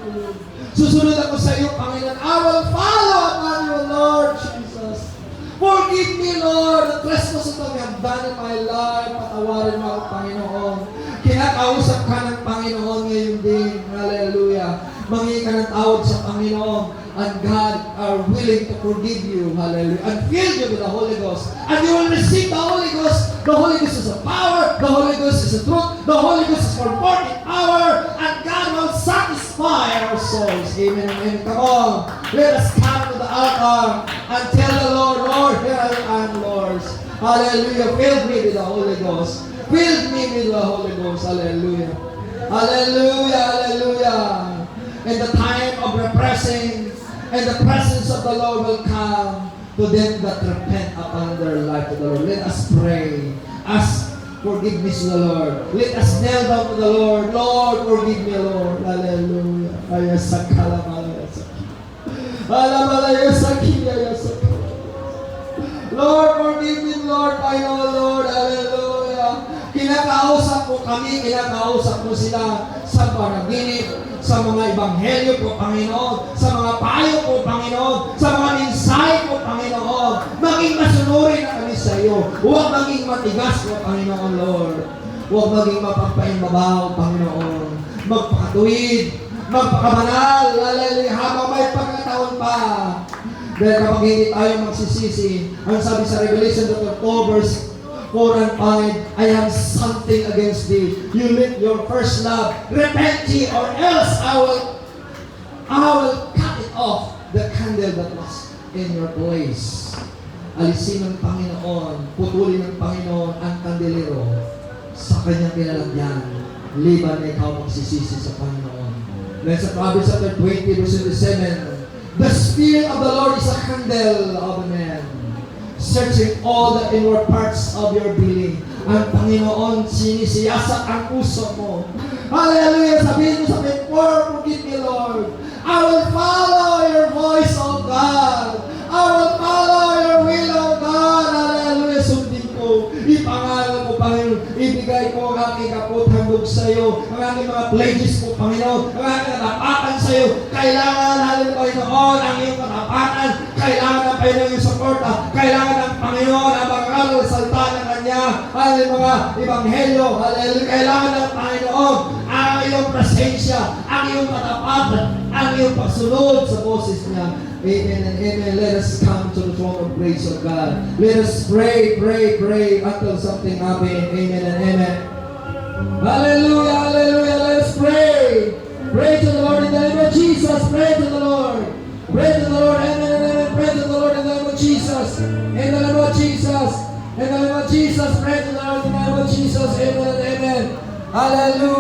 Susunod ako sa iyo, Panginoon. I will follow upon you, Lord Jesus. Forgive me, Lord, the trespass of the abandon my life. Patawarin mo ako, Panginoon. Kinakausap ka ng Panginoon ngayon din. Hallelujah. Mangingi ka ng tawad sa Panginoon. And God are willing to forgive you. Hallelujah. And fill you with the Holy Ghost. And you will receive the Holy Ghost. The Holy Ghost is a power. The Holy Ghost is a truth. The Holy Ghost is comforting power. And God will satisfy our souls. Amen. Amen. Come on. Let us come to the altar and tell the Lord, Lord, here I am, Lord. Hallelujah. Fill me with the Holy Ghost. Fill me with the Holy Ghost. Hallelujah. Hallelujah. Hallelujah. In the time of repressing, and the presence of the Lord will come to them that repent upon their life to the Lord. Let us pray. Ask forgiveness to the Lord. Let us kneel down to the Lord. Lord, forgive me, Lord. Hallelujah. Lord, forgive me, Lord. I know, Lord. Hallelujah. Kinakausap mo kami, kinakausap mo sila sa panaginip, sa mga ebanghelyo po, Panginoon, sa mga payo po, Panginoon, sa mga mensahe po, Panginoon. Maging masunurin na kami sa iyo. Huwag maging matigas po, Panginoon, Lord. Huwag maging mapagpaimbabaw, Panginoon. Magpakatuwid, magpakabanal, hallelujah, habang may pagkataon pa. Dahil kapag hindi tayo magsisisi, ang sabi sa Revelation 2 verse 4 and 5, I have something against thee. You leave your first love. Repent ye, or else I will cut it off, the candle that was in your place. Alisin ng Panginoon, putulin ng Panginoon ang kandelero sa kanyang pinalagyan. Liban na ikaw magsisisi sa Panginoon. Then sa Proverbs 20 verse 27, the Spirit of the Lord is a candle of a man, searching all the inward parts of your being. ang Panginoon sinisiyasak ang puso mo. Hallelujah! Sabihin mo sa before, forgive me, Lord. I will follow your voice, O God. I will follow your will, O God. Hallelujah! Sundin ko. Ipangalan mo, Panginoon. Ibigay ko ang aking kaputhandog sa iyo. Ang aking mga pledges mo, Panginoon. Ang aking katapatan sa iyo. Kailangan natin, Panginoon, ang iyong katapatan. Kailangan ng Panginoon yung suporta. Kailangan ng Panginoon ang mga salta ng Kanya. Ang mga Ebanghelyo. Hallelujah. Kailangan ng Panginoon ang iyong presensya, ang iyong katapatan, ang iyong pagsunod sa boses niya. Amen and amen. Let us come to the throne of grace of God. Let us pray, pray, pray until something happens. Amen and amen. Hallelujah, hallelujah. Let us pray. Pray to the Lord in the name of Jesus. Pray to the Lord. Pray to the Lord. Amen and amen. Pray to the Lord in the name of Jesus. In the name of Jesus. In the name of Jesus. Pray to the Lord in the name of Jesus. Amen and amen. Hallelujah.